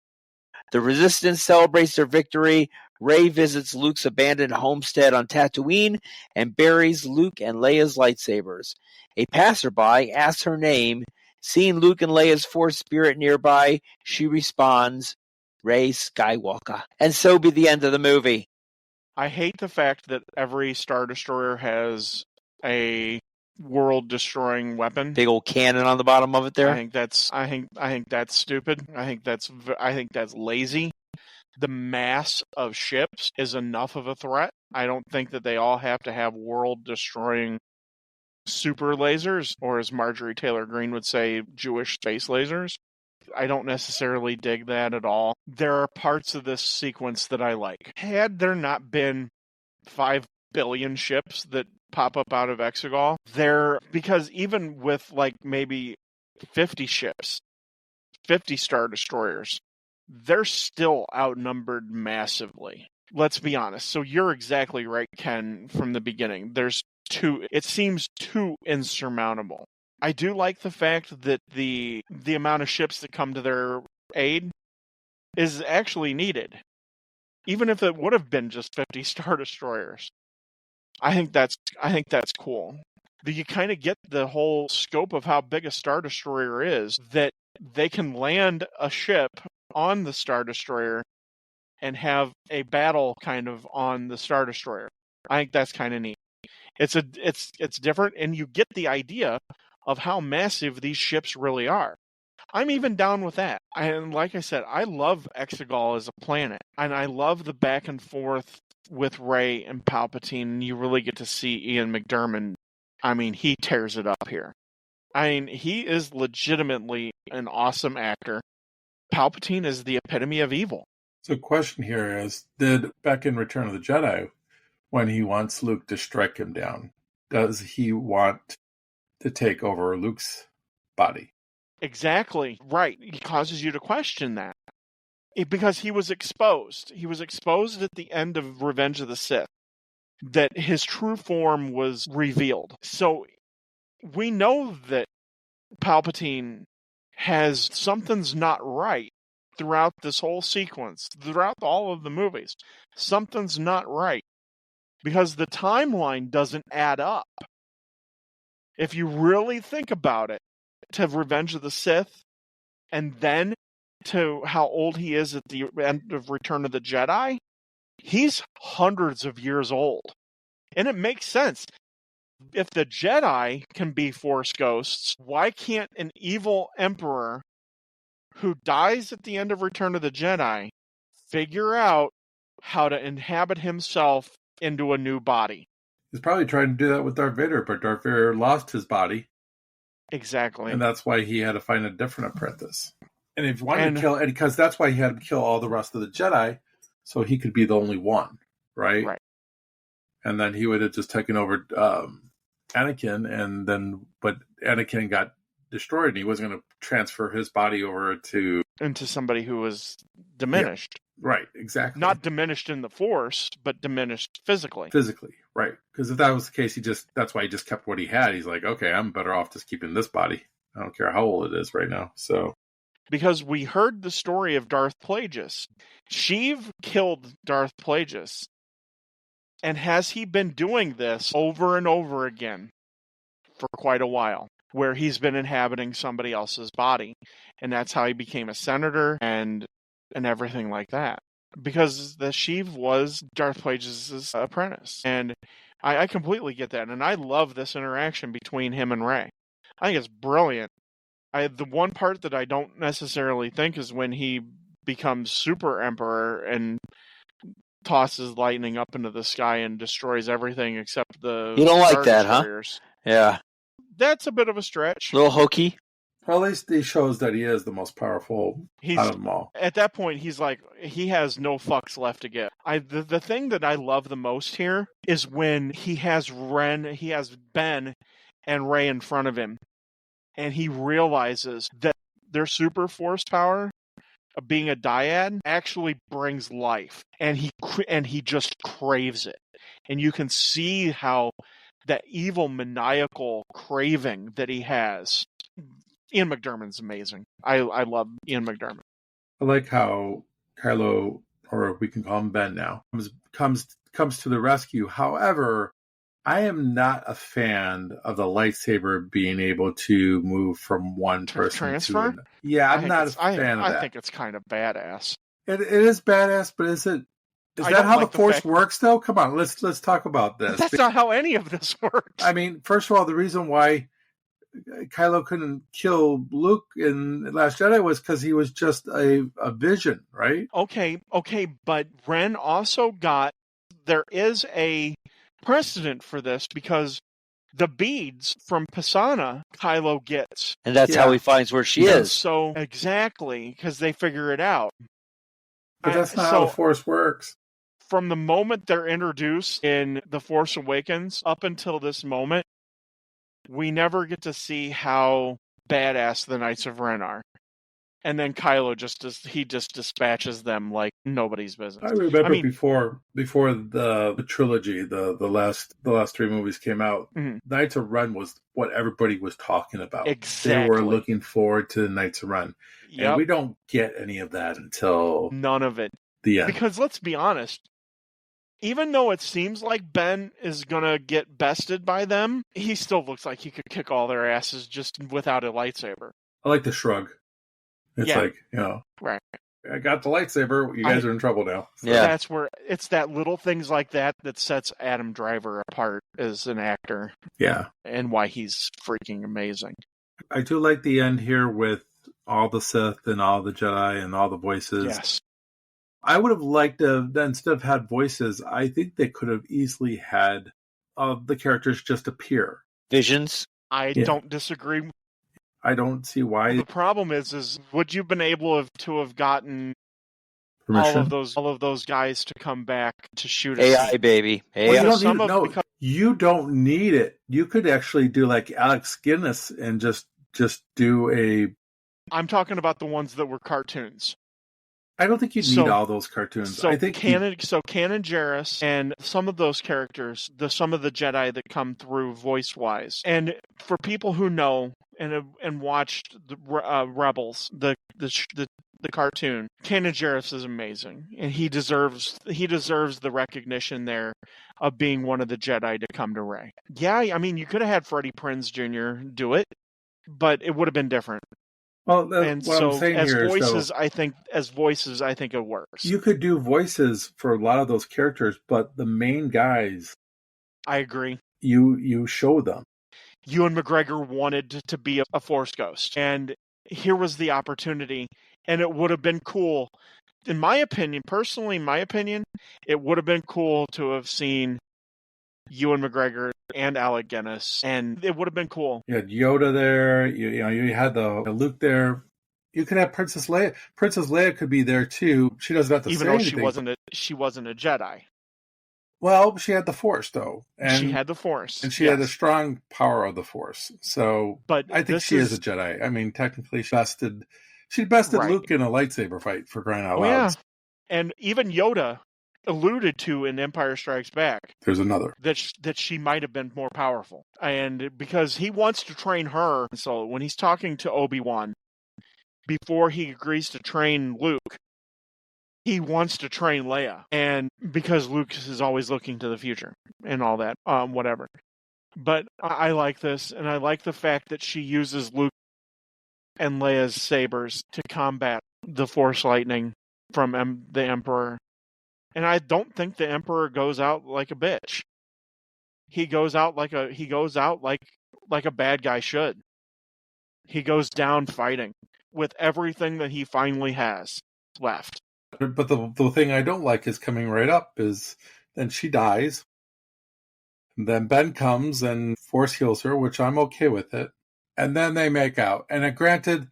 B: The Resistance celebrates their victory. Rey visits Luke's abandoned homestead on Tatooine and buries Luke and Leia's lightsabers. A passerby asks her name. Seeing Luke and Leia's Force spirit nearby, she responds, Rey Skywalker. And so be the end of the movie.
D: I hate the fact that every Star Destroyer has a world-destroying weapon.
B: Big old cannon on the bottom of it there.
D: I think that's stupid. I think that's lazy. The mass of ships is enough of a threat. I don't think that they all have to have world-destroying super lasers, or as Marjorie Taylor Greene would say, Jewish space lasers. I don't necessarily dig that at all. There are parts of this sequence that I like. Had there not been 5 billion ships that pop up out of Exegol, because even with like maybe 50 ships, 50 Star Destroyers, they're still outnumbered massively. Let's be honest. So you're exactly right, Ken, from the beginning. It seems too insurmountable. I do like the fact that the amount of ships that come to their aid is actually needed. Even if it would have been just 50 Star Destroyers. I think that's cool. You kind of get the whole scope of how big a Star Destroyer is, that they can land a ship on the Star Destroyer and have a battle kind of on the Star Destroyer. I think that's kind of neat. It's different, and you get the idea of how massive these ships really are. I'm even down with that. And like I said, I love Exegol as a planet, and I love the back and forth with Rey and Palpatine. You really get to see Ian McDiarmid. I mean, he tears it up here. I mean, he is legitimately an awesome actor. Palpatine is the epitome of evil.
C: So the question here is, did back in Return of the Jedi, when he wants Luke to strike him down, does he want to take over Luke's body?
D: Exactly. Right. He causes you to question that. Because he was exposed. He was exposed at the end of Revenge of the Sith, that his true form was revealed. So we know that Palpatine has something's not right throughout this whole sequence, throughout all of the movies. Something's not right because the timeline doesn't add up. If you really think about it, to Revenge of the Sith and then to how old he is at the end of Return of the Jedi, he's hundreds of years old. And it makes sense. If the Jedi can be Force ghosts, why can't an evil emperor who dies at the end of Return of the Jedi figure out how to inhabit himself into a new body?
C: He's probably trying to do that with Darth Vader, but Darth Vader lost his body.
D: Exactly.
C: And that's why he had to find a different apprentice. And if he wanted to kill, and because that's why he had to kill all the rest of the Jedi, so he could be the only one, right?
D: Right.
C: And then he would have just taken over Anakin, but Anakin got destroyed, and he wasn't going to transfer his body over
D: into somebody who was diminished.
C: Yeah, right, exactly.
D: Not diminished in the Force, but diminished physically.
C: Physically, right. Because if that was the case, that's why he just kept what he had. He's like, okay, I'm better off just keeping this body. I don't care how old it is right now. So,
D: because we heard the story of Darth Plagueis. Sheev killed Darth Plagueis. And has he been doing this over and over again for quite a while, where he's been inhabiting somebody else's body? And that's how he became a senator and everything like that. Because the Sheev was Darth Plagueis' apprentice. And I completely get that. And I love this interaction between him and Rey. I think it's brilliant. The one part that I don't necessarily think is when he becomes Super Emperor and tosses lightning up into the sky and destroys everything except the
B: You don't like that,
D: destroyers.
B: Huh? Yeah.
D: That's a bit of a stretch.
B: A little hokey.
C: Well, at least he shows that he is the most powerful out of them all.
D: At that point, he's like, he has no fucks left to give. The thing that I love the most here is when he has Ben and Rey in front of him, and he realizes that their super force power of being a dyad actually brings life, and he just craves it. And you can see how that evil maniacal craving that he has. Ian McDiarmid's amazing. I love Ian McDiarmid.
C: I like how Kylo, or we can call him Ben now, comes to the rescue. However, I am not a fan of the lightsaber being able to move from one person
D: transfer?
C: to another. Yeah, I'm not a fan of that.
D: I think it's kind of badass.
C: It is badass, but is that how the Force works, though? Come on, let's talk about this.
D: That's not how any of this works.
C: I mean, first of all, the reason why Kylo couldn't kill Luke in Last Jedi was because he was just a vision, right?
D: Okay, but Ren also there is a precedent for this because the beads from Pisana Kylo gets.
B: And that's how he finds where she is.
D: So, exactly, because they figure it out.
C: But that's not how the Force works.
D: From the moment they're introduced in The Force Awakens up until this moment, we never get to see how badass the Knights of Ren are. And then Kylo just dispatches them like nobody's business.
C: I remember before the trilogy, the last three movies came out, Knights of Ren was what everybody was talking about.
D: Exactly.
C: They were looking forward to Knights of Ren. Yep. And we don't get any of that until
D: none of it.
C: The end.
D: Because let's be honest, even though it seems like Ben is going to get bested by them, he still looks like he could kick all their asses just without a lightsaber.
C: I like the shrug. It's like,
D: Right.
C: I got the lightsaber. You guys are in trouble now. So.
B: Yeah.
D: That's where it's that little things like that sets Adam Driver apart as an actor.
C: Yeah.
D: And why he's freaking amazing.
C: I do like the end here with all the Sith and all the Jedi and all the voices.
D: Yes.
C: I would have liked to, instead of had voices, I think they could have easily had the characters just appear.
B: Visions.
D: I don't disagree.
C: I don't see why.
D: The problem is would you have been able to have gotten
C: Permission?
D: all of those guys to come back to shoot
B: AI,
D: scene?
B: baby. AI.
C: Well, you don't
D: Some
C: need,
D: of-
C: no,
D: because-
C: you don't need it. You could actually do like Alex Guinness and just do a.
D: I'm talking about the ones that were cartoons.
C: I don't think you need all those cartoons.
D: So
C: I think
D: Canon Jarrus and some of those characters, some of the Jedi that come through voice wise, and for people who know and watched the Rebels, the cartoon, Canon Jarrus is amazing, and he deserves the recognition there of being one of the Jedi to come to Rey. Yeah, I mean you could have had Freddie Prinze Jr. do it, but it would have been different.
C: Well,
D: And
C: what
D: so
C: I'm saying
D: as
C: here
D: voices,
C: is,
D: I think it works.
C: you could do voices for a lot of those characters, but the main guys,
D: I agree.
C: You show them.
D: Ewan McGregor wanted to be a Force ghost, and here was the opportunity, and it would have been cool. In my opinion, it would have been cool to have seen Ewan McGregor and Alec Guinness, and it would have been cool.
C: You had Yoda there. You had the Luke there. You could have Princess Leia. Princess Leia could be there too. She doesn't have to
D: even
C: say
D: though
C: anything.
D: she wasn't a Jedi.
C: Well, she had the Force though, and
D: she had the Force,
C: and she had the strong power of the Force. So,
D: but
C: I think she is a Jedi. I mean, technically, she bested
D: Right.
C: Luke in a lightsaber fight, for crying out loud.
D: Yeah, and even Yoda alluded to in Empire Strikes Back
C: There's another.
D: that she might have been more powerful, and because he wants to train her. So when he's talking to Obi-Wan before he agrees to train Luke, he wants to train Leia, and because Luke is always looking to the future and all that, whatever. But I like this, and I like the fact that she uses Luke and Leia's sabers to combat the Force lightning from the Emperor. And I don't think the Emperor goes out like a bitch. He goes out like a bad guy should. He goes down fighting with everything that he finally has left.
C: But the thing I don't like is coming right up is then she dies. And then Ben comes and Force heals her, which I'm okay with it. And then they make out. And granted,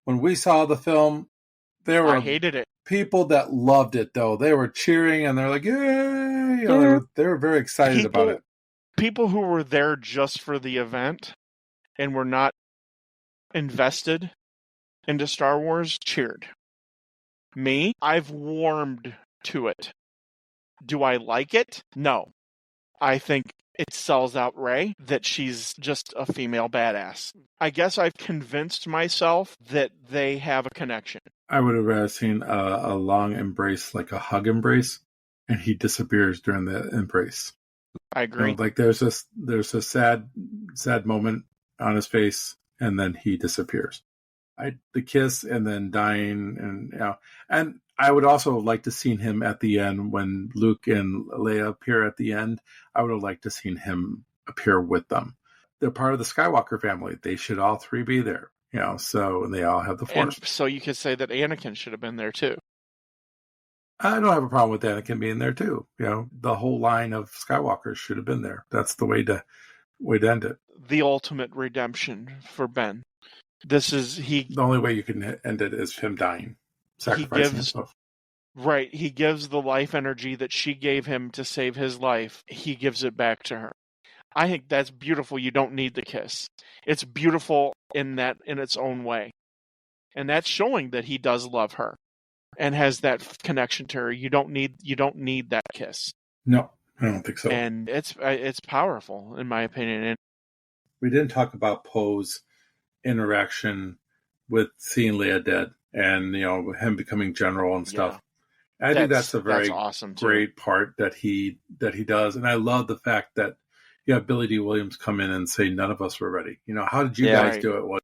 C: when we saw the film, there were
D: I hated it.
C: people that loved it, though. They were cheering and they're like, yay! They were very excited about it.
D: People who were there just for the event and were not invested into Star Wars cheered. Me, I've warmed to it. Do I like it? No. I think it sells out Rey, that she's just a female badass. I guess I've convinced myself that they have a connection.
C: I would have rather seen a long embrace, like a hug embrace, and he disappears during the embrace.
D: I agree.
C: Like there's a sad moment on his face, and then he disappears. The kiss and then dying, and I would also have liked to seen him at the end when Luke and Leia appear at the end. I would have liked to seen him appear with them. They're part of the Skywalker family. They should all three be there, so and they all have the Force.
D: And so you could say that Anakin should have been there too.
C: I don't have a problem with Anakin being there too. The whole line of Skywalkers should have been there. That's the way to end it.
D: The ultimate redemption for Ben. The
C: only way you can end it is him dying, sacrificing himself.
D: Right. He gives the life energy that she gave him to save his life. He gives it back to her. I think that's beautiful. You don't need the kiss. It's beautiful in its own way. And that's showing that he does love her and has that connection to her. You don't need that kiss.
C: No, I don't think so.
D: And it's powerful, in my opinion. And
C: we didn't talk about Poe's interaction with seeing Leia dead and him becoming general and stuff. Yeah. I think that's a very
D: awesome
C: great part that he does, and I love the fact that you have Billy D. Williams come in and say none of us were ready. How did you guys do it?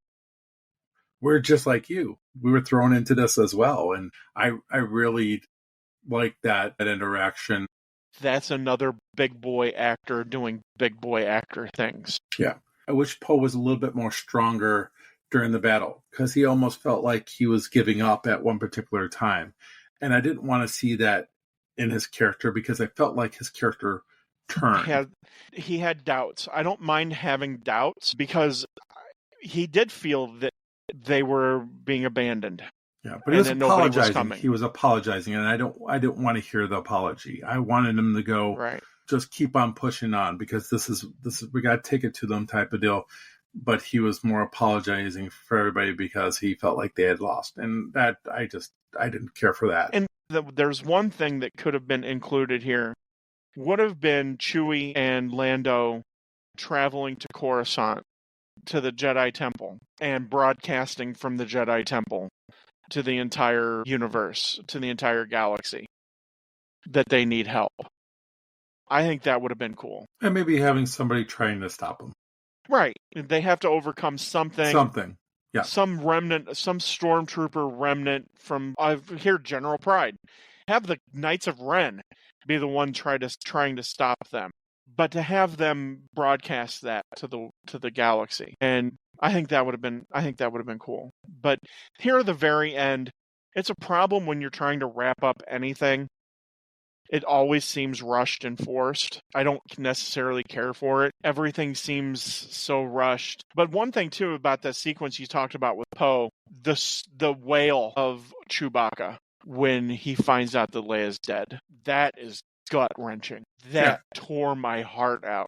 C: we're just like you. We were thrown into this as well. And I really like that interaction.
D: That's another big boy actor doing big boy actor things.
C: Yeah. I wish Poe was a little bit more stronger during the battle because he almost felt like he was giving up at one particular time. And I didn't want to see that in his character because I felt like his character turned.
D: He had doubts. I don't mind having doubts because he did feel that they were being abandoned.
C: Yeah, but he was apologizing. He was apologizing, and I didn't want to hear the apology. I wanted him to go,
D: right,
C: just keep on pushing on because this is we got to take it to them type of deal. But he was more apologizing for everybody because he felt like they had lost, and that I didn't care for that.
D: And there's one thing that could have been included here. Would have been Chewie and Lando traveling to Coruscant, to the Jedi Temple, and broadcasting from the Jedi Temple to the entire universe, to the entire galaxy, that they need help. I think that would have been cool.
C: And maybe having somebody trying to stop them.
D: Right. They have to overcome something.
C: Something. Yeah.
D: Some remnant, some stormtrooper remnant from, here, General Pride. Have the Knights of Ren be the one trying to stop them. But to have them broadcast that to the galaxy. And I think that would have been cool. But here at the very end, it's a problem when you're trying to wrap up anything. It always seems rushed and forced. I don't necessarily care for it. Everything seems so rushed. But one thing, too, about that sequence you talked about with Poe, the wail of Chewbacca when he finds out that Leia's dead, that is gut-wrenching. That tore my heart out.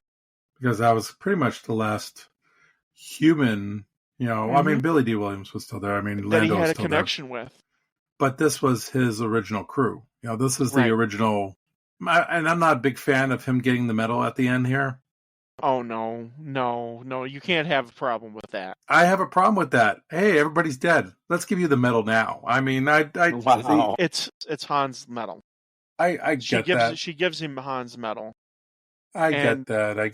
C: Because that was pretty much the last human, I mean, Billy D. Williams was still there. I mean,
D: that
C: Lando
D: he had
C: was
D: a
C: still
D: connection
C: there.
D: with.
C: But this was his original crew. This is the original. And I'm not a big fan of him getting the medal at the end here.
D: Oh, no. You can't have a problem with that.
C: I have a problem with that. Hey, everybody's dead. Let's give you the medal now. I mean,
B: wow.
D: It's Han's medal.
C: I get that.
D: She gives him Han's medal.
C: I get that.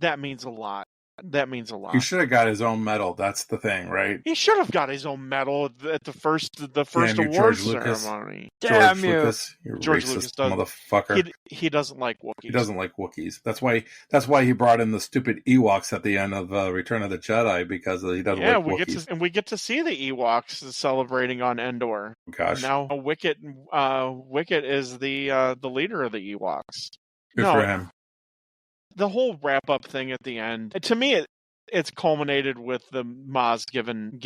D: That means a lot. That means a lot.
C: He should have got his own medal. That's the thing, right?
D: He should have got his own medal at the first award ceremony.
B: Damn
C: George
B: you.
C: Lucas, you
D: George
C: racist
D: Lucas does,
C: motherfucker.
D: He doesn't like Wookiees.
C: He doesn't like Wookiees. That's why he brought in the stupid Ewoks at the end of Return of the Jedi because he doesn't like Wookiees.
D: We get to see the Ewoks celebrating on Endor.
C: Gosh.
D: Now Wicket is the leader of the Ewoks.
C: Good for him.
D: The whole wrap-up thing at the end, to me, it's culminated with the Maz giving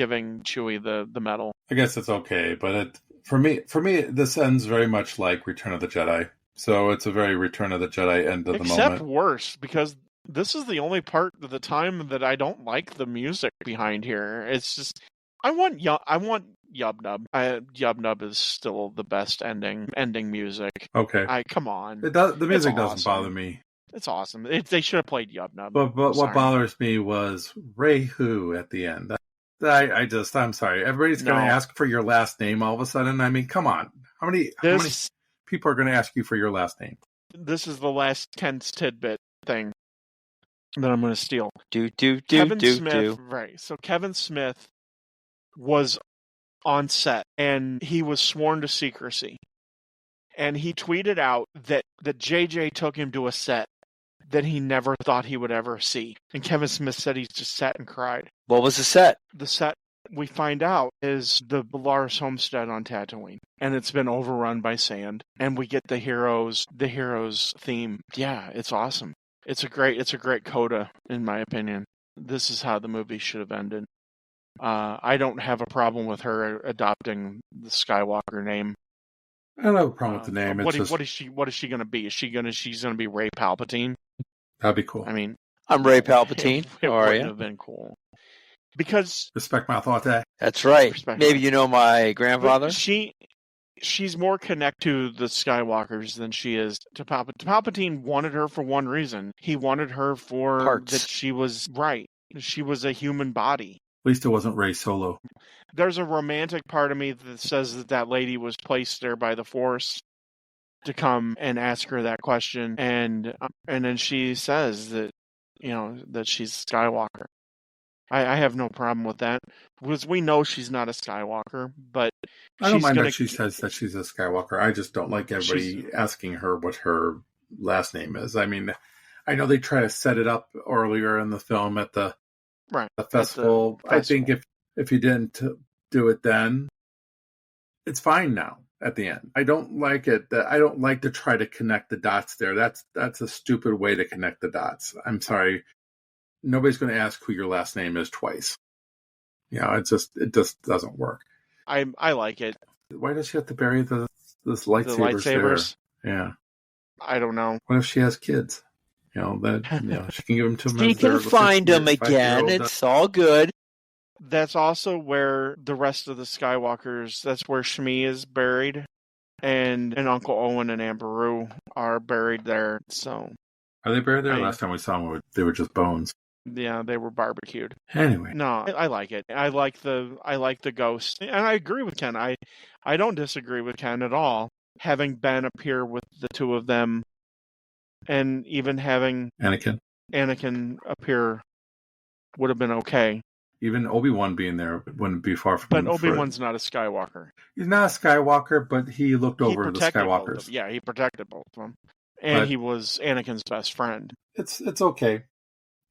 D: Chewie the medal.
C: I guess it's okay, but for me, this ends very much like Return of the Jedi. So it's a very Return of the Jedi end of the moment.
D: Except worse, because this is the only part of the time that I don't like the music behind here. It's just I want Yub Nub. Yub Nub is still the best ending music.
C: Okay,
D: come on.
C: The music doesn't bother me.
D: It's awesome. They should have played Yub Nub.
C: But what bothers me was Ray Hu at the end. I'm sorry. Everybody's going to ask for your last name all of a sudden. I mean, come on. How many people are going to ask you for your last name?
D: This is the last tense tidbit thing that I'm going to steal.
B: Kevin Smith.
D: Right. So Kevin Smith was on set and he was sworn to secrecy. And he tweeted out that JJ took him to a set that he never thought he would ever see. And Kevin Smith said he just sat and cried.
B: What was the set?
D: The set, we find out, is the Belarus homestead on Tatooine. And it's been overrun by sand. And we get the heroes theme. Yeah, it's awesome. It's a great coda, in my opinion. This is how the movie should have ended. I don't have a problem with her adopting the Skywalker name.
C: I don't have a problem with the name.
D: What is she going to be? She's going to be Rey Palpatine?
C: That'd be cool.
D: I mean,
B: I'm Rey Palpatine.
D: It
B: How are
D: would
B: you?
D: have been cool. Because
C: respect my thought there.
B: That's right. Maybe you know my grandfather.
D: She's more connected to the Skywalkers than she is to Palpatine. Palpatine wanted her for one reason. He wanted her for
B: Parts.
D: that she was right. She was a human body.
C: At least it wasn't Rey Solo.
D: There's a romantic part of me that says that lady was placed there by the Force to come and ask her that question, and then she says that that she's Skywalker. I have no problem with that because we know she's not a Skywalker, but
C: I don't
D: she's
C: mind
D: gonna.
C: that she says that she's a Skywalker. I just don't like everybody asking her what her last name is. I mean, I know they try to set it up earlier in the film at the festival. I think if you didn't do it then, it's fine now at the end. I don't like it. I don't like to try to connect the dots there. That's a stupid way to connect the dots. I'm sorry. Nobody's going to ask who your last name is twice. It just doesn't work.
D: I like it.
C: Why does she have to bury this lightsabers there? Yeah.
D: I don't know.
C: What if she has kids? She can give them to them.
B: She can find them again. It's all good.
D: That's also where the rest of the Skywalkers, that's where Shmi is buried. And Uncle Owen and Aunt Beru are buried there. So
C: are they buried there? Last time we saw them, they were just bones.
D: Yeah, they were barbecued.
C: Anyway.
D: No, I like it. I like the ghost. And I agree with Ken. I don't disagree with Ken at all. Having Ben appear with the two of them and even having Anakin appear would have been okay.
C: Even Obi-Wan being there wouldn't be far from.
D: But Obi-Wan's not a Skywalker.
C: He's not a Skywalker, but he looked over the Skywalkers.
D: Yeah, he protected both of them. And he was Anakin's best friend.
C: It's okay.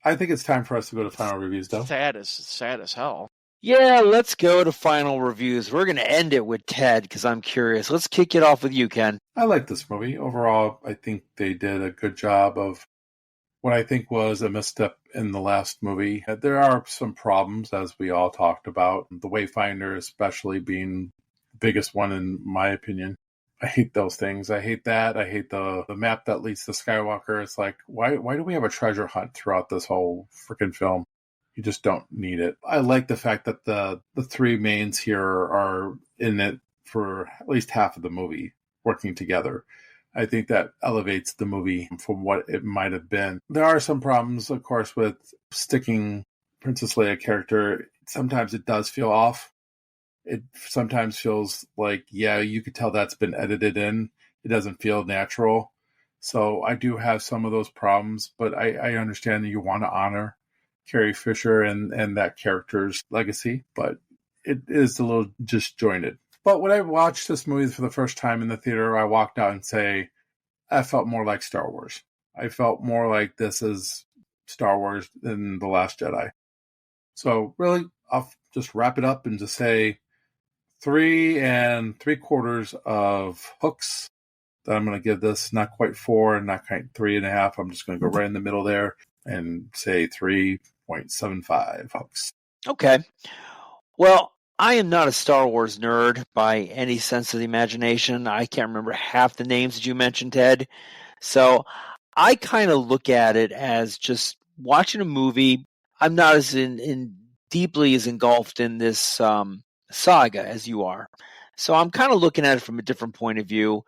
C: I think it's time for us to go to final reviews, though.
D: Sad as hell.
B: Yeah, let's go to final reviews. We're going to end it with Ted because I'm curious. Let's kick it off with you, Ken.
C: I like this movie. Overall, I think they did a good job of what I think was a misstep in the last movie. There are some problems, as we all talked about. The Wayfinder especially being the biggest one, in my opinion. I hate those things. I hate that. I hate the map that leads to Skywalker. It's like, why do we have a treasure hunt throughout this whole freaking film? You just don't need it. I like the fact that the three mains here are in it for at least half of the movie, working together. I think that elevates the movie from what it might have been. There are some problems, of course, with sticking Princess Leia character. Sometimes it does feel off. It sometimes feels like, yeah, you could tell that's been edited in. It doesn't feel natural. So I do have some of those problems, but I understand that you want to honor Carrie Fisher and that character's legacy, but it is a little disjointed. But when I watched this movie for the first time in the theater, I walked out and say, I felt more like Star Wars. I felt more like this is Star Wars than The Last Jedi. So really, I'll just wrap it up and just say 3 3/4 of hooks that I'm going to give this. Not quite 4, not quite 3.5. I'm just going to go right in the middle there and say 3.75 hooks.
B: Okay. Well, I am not a Star Wars nerd by any sense of the imagination. I can't remember half the names that you mentioned, Ted. So I kind of look at it as just watching a movie. I'm not as deeply as engulfed in this saga as you are. So I'm kind of looking at it from a different point of view.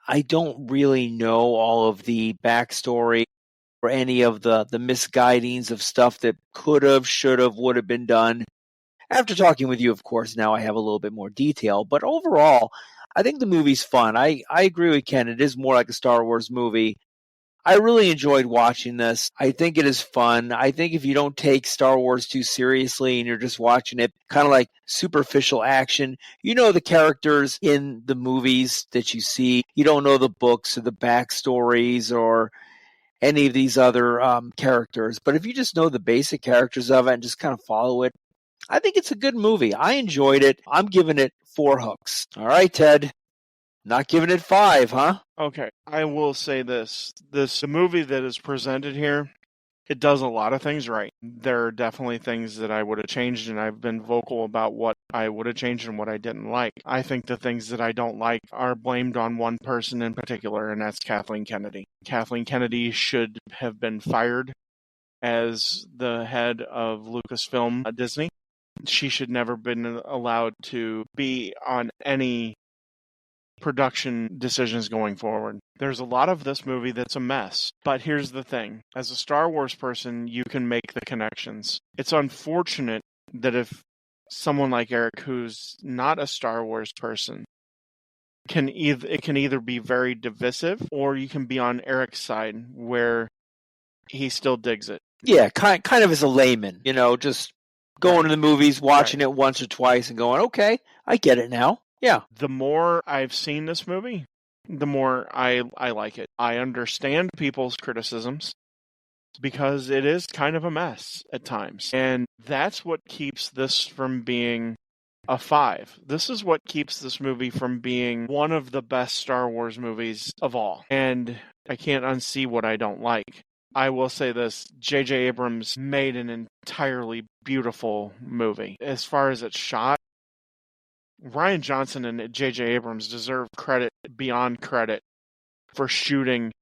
B: I don't really know all of the backstory or any of the misguidings of stuff that could have, should have, would have been done. After talking with you, of course, now I have a little bit more detail. But overall, I think the movie's fun. I agree with Ken. It is more like a Star Wars movie. I really enjoyed watching this. I think it is fun. I think if you don't take Star Wars too seriously and you're just watching it kind of like superficial action, you know the characters in the movies that you see. You don't know the books or the backstories or any of these other characters. But if you just know the basic characters of it and just kind of follow it, I think it's a good movie. I enjoyed it. I'm giving it 4 hooks. All right, Ted. Not giving it 5, huh?
D: Okay. I will say this. The movie that is presented here, it does a lot of things right. There are definitely things that I would have changed, and I've been vocal about what I would have changed and what I didn't like. I think the things that I don't like are blamed on one person in particular, and that's Kathleen Kennedy. Kathleen Kennedy should have been fired as the head of Lucasfilm Disney. She should never have been allowed to be on any production decisions going forward. There's a lot of this movie that's a mess. But here's the thing. As a Star Wars person, you can make the connections. It's unfortunate that if someone like Eric, who's not a Star Wars person, it can either be very divisive or you can be on Eric's side where he still digs it.
B: Yeah, kind of as a layman, just going to the movies, watching it once or twice, and going, okay, I get it now. Yeah.
D: The more I've seen this movie, the more I like it. I understand people's criticisms because it is kind of a mess at times. And that's what keeps this from being a 5. This is what keeps this movie from being one of the best Star Wars movies of all. And I can't unsee what I don't like. I will say this, J.J. Abrams made an entirely beautiful movie. As far as it's shot, Rian Johnson and J.J. Abrams deserve credit beyond credit for shooting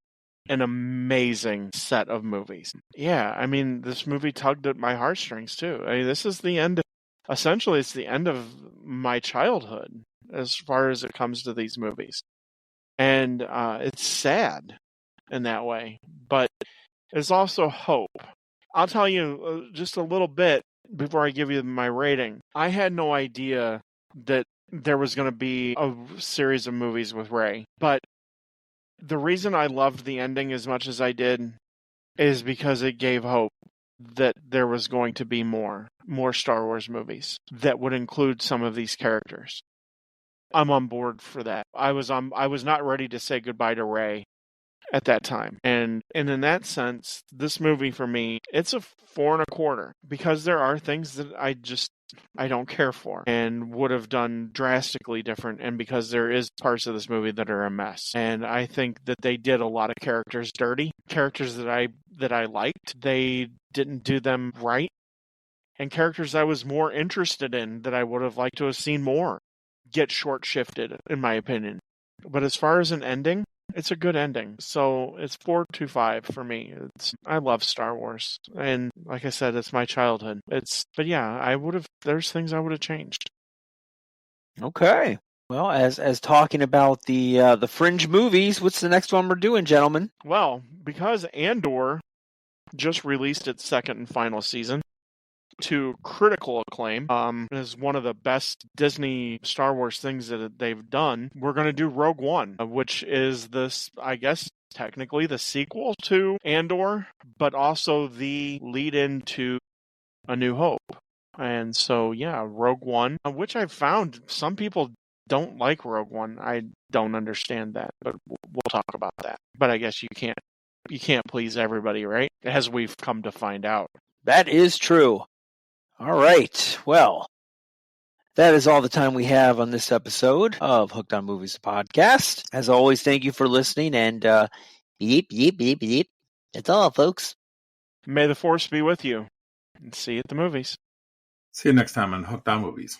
D: an amazing set of movies. Yeah, I mean, this movie tugged at my heartstrings too. I mean, this is the end, essentially it's the end of my childhood as far as it comes to these movies. And it's sad in that way, but there's also hope. I'll tell you just a little bit before I give you my rating. I had no idea that there was going to be a series of movies with Rey, but the reason I loved the ending as much as I did is because it gave hope that there was going to be more Star Wars movies that would include some of these characters. I'm on board for that. I was not ready to say goodbye to Rey at that time. And in that sense, this movie for me, it's a 4.25 because there are things that I don't care for and would have done drastically different, and because there is parts of this movie that are a mess. And I think that they did a lot of characters dirty. Characters that I liked, they didn't do them right. And characters I was more interested in that I would have liked to have seen more get short-shifted, in my opinion. But as far as an ending, it's a good ending. So it's 4.25 for me. I love Star Wars. And like I said, it's my childhood. But yeah, there's things I would have changed.
B: Okay. Well, as talking about the fringe movies, what's the next one we're doing, gentlemen?
D: Well, because Andor just released its second and final season to critical acclaim, is one of the best Disney Star Wars things that they've done. We're going to do Rogue One, which is this, I guess, technically the sequel to Andor, but also the lead into A New Hope. And so, yeah, Rogue One, which I've found some people don't like Rogue One. I don't understand that, but we'll talk about that. But I guess you can't please everybody, right? As we've come to find out.
B: That is true. All right. Well, that is all the time we have on this episode of Hooked on Movies podcast. As always, thank you for listening, and beep, beep, beep, beep. That's all, folks.
D: May the Force be with you, and see you at the movies.
C: See you next time on Hooked on Movies.